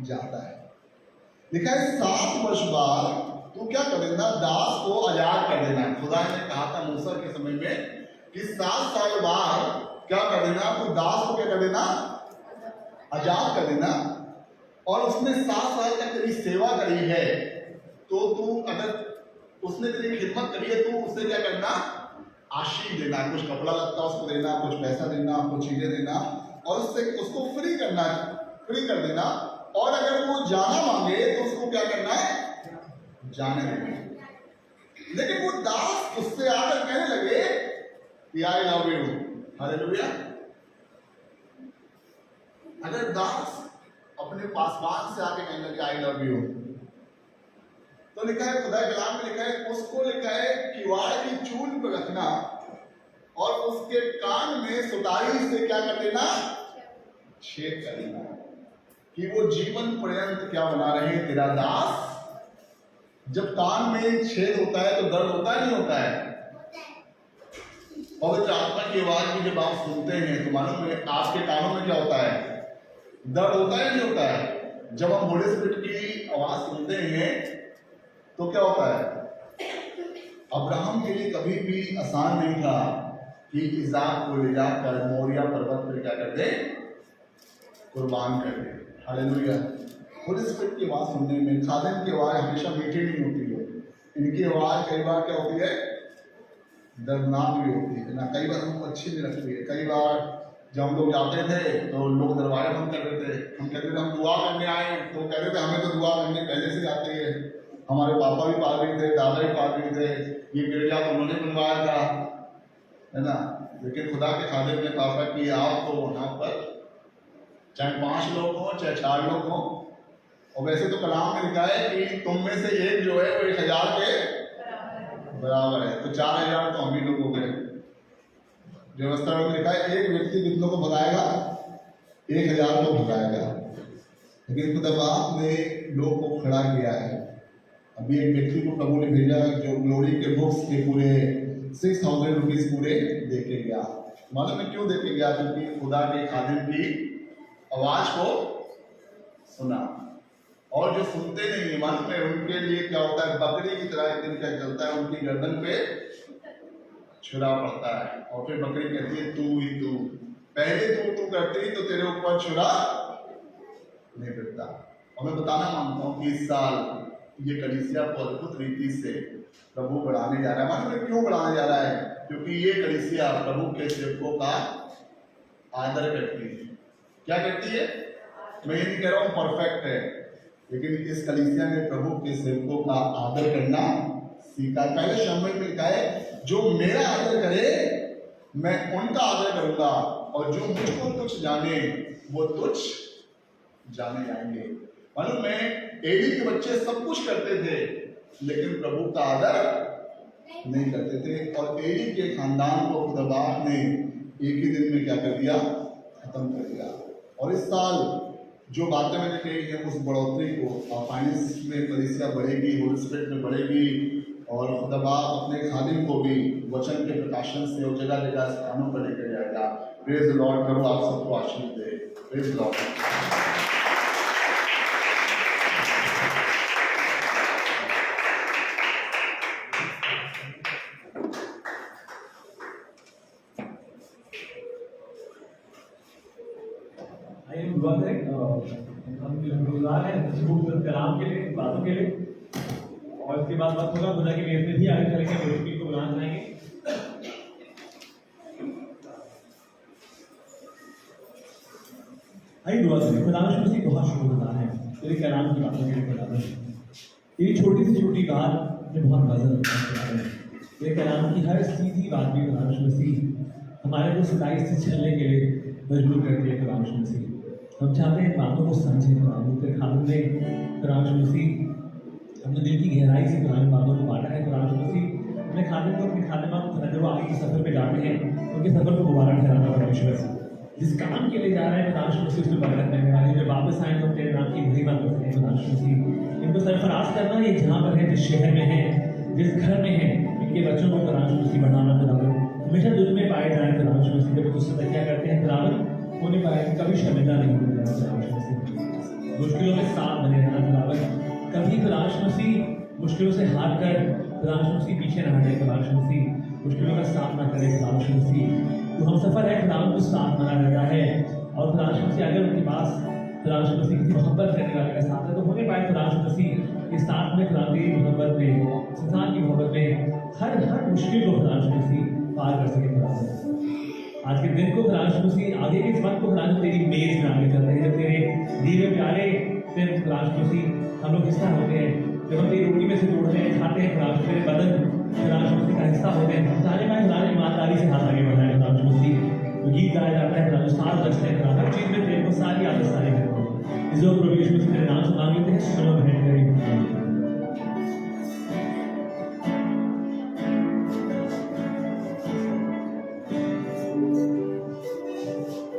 जाता है। लिखा है 7 वर्ष बाद तू क्या कर देना, दास को आजाद कर देना। खुदा ने कहा था मूसा के समय में कि 7 साल बाद क्या कर देना, तू दास को क्या कर देना, आजाद कर देना। और उसने 7 साल तक तेरी सेवा करी है तो तू, अगर उसने तेरी खिदमत करी है तो उससे क्या करना, आशीष देना, कुछ कपड़ा लगता उसको देना, कुछ पैसा देना, कुछ चीजें देना, और उससे उसको फ्री कर देना। और अगर वो जाना मांगे तो उसको क्या करना है, जाने देना। लेकिन वो दास उससे आकर कहने लगे कि आई लव यू। हालेलुया। अगर दास अपने पासवान से आके कहने लगे आई लव यू। तो लिखा है खुदा के कलाम में लिखा है, उसको लिखा है किवाड़ की चूल पर रखना और उसके कान में सुतारी से क्या कर देना, छेद कर देना, कि वो जीवन पर्यंत क्या बना रहे तेरा दास। जब कान में छेद होता है तो दर्द होता है नहीं होता है? पवित्र आत्मा की आवाज की जब आप सुनते हैं तो मालूम है आपके कानों में क्या होता है, दर्द होता है नहीं होता है? जब हम होली स्पिरिट की आवाज सुनते हैं तो क्या होता है? अब्राहम के लिए कभी भी आसान नहीं था कि इज़ाक को ले जाकर मोरिया पर्वत पर क्या कर दे, कुर्बान कर दे। हालेलुया। होली स्पिरिट की आवाज सुनने में खादिम की आवाज हमेशा मीठी नहीं होती है, इनकी आवाज कई बार क्या होती है, दर्दनाक भी होती है ना, कई बार हमको अच्छी भी लगती है। कई बार जब हम लोग जाते थे तो लोग दरवाजे बंद कर देते, हम कहते थे हम दुआ करने आए, तो कहते थे हमें तो दुआ करने पहले से आती है, हमारे पापा भी पादरी थे, दादा भी पादरी थे, ये गिरजा तो उन्होंने बनवाया था, है ना। लेकिन खुदा के खादिम ने कहा कि आप तो वहाँ पर चाहे 5 लोग हों चाहे 4 लोग हों, और वैसे तो कलाम में लिखा है कि तुम में से एक जो है वो 1000 के बराबर है, तो 4000 तो हम ही लोग हो गए। व्यवस्था में लिखा है एक व्यक्ति कितनों को भगाएगा, 1000 को भगाएगा। लेकिन खुदा ने लोग को खड़ा किया है। अभी एक व्यक्ति को प्रभु ने भेजा जो ग्लोरी के बुक्स के पूरे 6000 रुपीज पूरे दे के गया। मालूम है क्यों दे के गया? क्योंकि खुदा के खादिम की आवाज को सुना। और जो सुनते नहीं है मालूम है उनके लिए क्या होता है, बकरी की तरह एक दिन क्या चलता है, उनकी गर्दन पे छुरा पड़ता है और फिर बकरी कहती है तू ही तू, पहले तू करती तो तेरे ऊपर छुरा नहीं पड़ता। और मैं बताना मानता हूँ कि इस साल ये कलीसिया को अद्भुत रीति से प्रभु बढ़ाने जा रहा है। मालूम है क्यों बढ़ाने जा रहा है? क्योंकि ये कलीसिया प्रभु के सेवकों का आदर करती है। क्या करती है? मैं ये नहीं कह रहा हूँ परफेक्ट है, लेकिन इस कलीसिया ने प्रभु के सेवकों का आदर करना सीखा। पहले शम्बर में लिखा है जो मेरा आदर करे मैं उनका आदर करूंगा, और जो मुझको तुच्छ जाने वो तुच्छ जाने जाएंगे। मालूम है एली के बच्चे सब कुछ करते थे लेकिन प्रभु का आदर नहीं करते थे, और एली के खानदान को खुदा ने एक ही दिन में क्या कर दिया, खत्म कर दिया। और इस साल जो बातें मैंने कही है उस बढ़ोतरी को, फाइनेंस में कलीसिया बढ़ेगी, होली स्पिरिट में बढ़ेगी, और खुदा अपने खादिम को भी वचन के प्रकाशन से और जगह जगह स्थानों पर लेकर जाएगा। Praise the Lord. प्रभु आप सबको आशीष दे। Praise the lord. दुआ करें। हम गुजार हैं कलाम के लिए, बातों के लिए, और इसके बाद वक्त होगा खुदा की मेहर से भी आगे चलेंगे, मुश्किल को बुलाना चाहेंगे। आइए दुआ करें। खुदा की बहुत शुक्रगुजार है तेरे कलाम की बातों के लिए। खुदा तेरी छोटी से छोटी बात में बहुत वजन होता है। तेरे कलाम की हर सीधी बात भी खुदा हमारे को सच्चाई से चलने के लिए मजबूर करती है। खुदा हम चाहते हैं बातों को समझें। तेरे खादिम ने खुदा अपने दिल की गहराई से पुरानी बातों को बांटा है। खुदा अपने खादिम को, अपनी खादिमा को जब आगे के सफर पे जाते हैं उनके सफर को मुबारक ठहराना परमेश्वर से। जिस काम के लिए जा रहे हैं खुदा उसको बरकत करने वाले, जब वापस आए तो तेरे नाम की महिमा करते हैं। खुदा इनको सरफराज करना, ये जहाँ पर है, जिस शहर में है, जिस घर में है, इनके बच्चों को खुदा बढ़ाना। खुदा हमेशा दुल में पाए जाए। खुदा जब तुझसे क्या करते हैं खुदा होने पाए कभी शर्मिंदा नहीं होते। मुश्किलों में साथ बने रहना खुदा, कभी खुदा मुश्किलों से हार कर खुदा पीछे न हटे। खुदा मुश्किलों का साथ ना करे। खुदा तो हम सफर है खुदा को साथ बना रहता है, और खुदा अगर उनके पास खुदा किसी मोहब्बत करने वाले का साथ है तो होने पाए खुदा इस साथ में खुदा तेरी मोहब्बत में, संसार की मोहब्बत में हर मुश्किल को खुदा पार कर सके। खुदा आज के दिन को खुदा आगे के वक्त को खुदा तेरी मेज में आगे चल रहे हैं, जब तेरे दिए प्यारे से खुदा हम लोग हिस्सा होते हैं, जब हम तेरी रोटी में से तोड़ते हैं, खाते हैं, खुदा तेरे बदन खुदा का हिस्सा होते हैं। हम जाने पाए खुदा ईमानदारी से हाथ आगे बढ़ाए। खुदा गीत गाया जाता है, खुदा साथ बचते हैं, खुदा हर चीज़ में तेरे को सारी आदत सारे इस लोग प्रभु यीशु मसीह के नाम से मांग लेते हैं, सुनो बहन करें।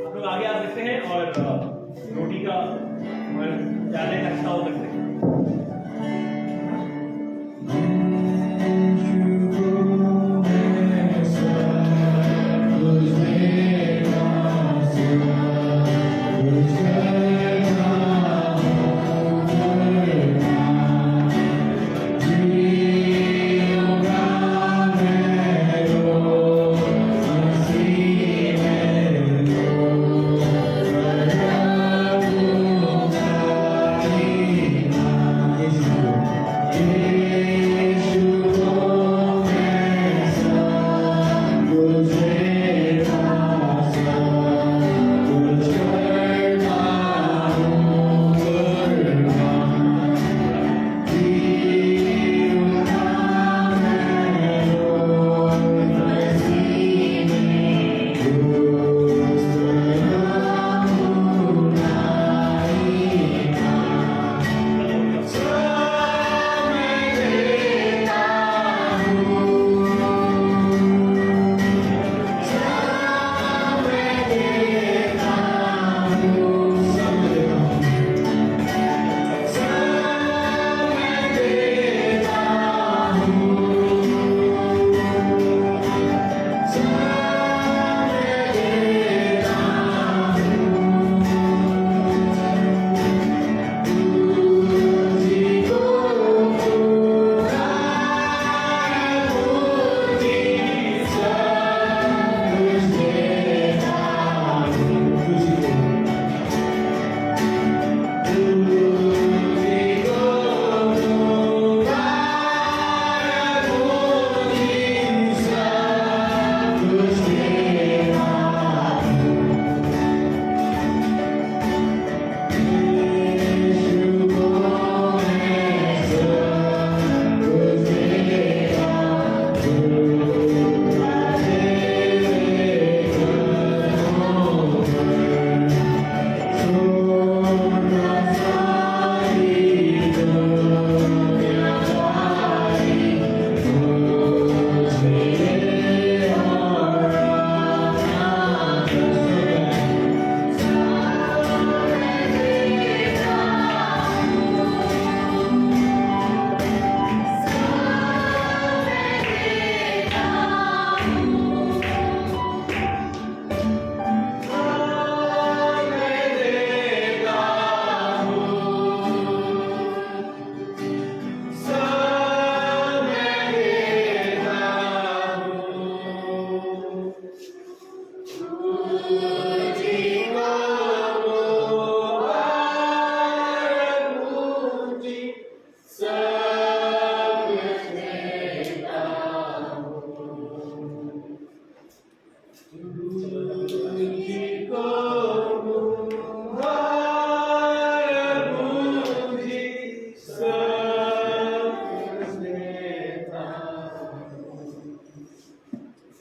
आप लोग आगे आ सकते हैं और रोटी का और प्याले का हिस्सा हो सकते हैं।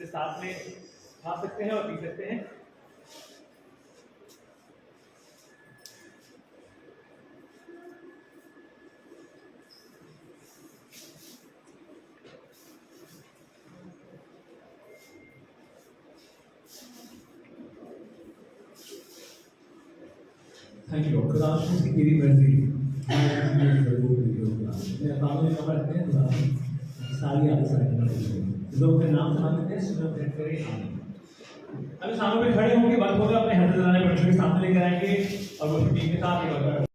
साथ में खा सकते हैं और पी सकते हैं। Thank you. खुदा की तेरी मर्जी कानूनी नंबर रखते हैं। खुदा सारी आगे सारी लोग के नाम से मांगते हैं, सुनो करें आमीन। अभी सामने में खड़े होंगे, बंद होकर अपने हाथ लगाने परमेश्वर के सामने लेकर आएंगे और वो टीम के साथ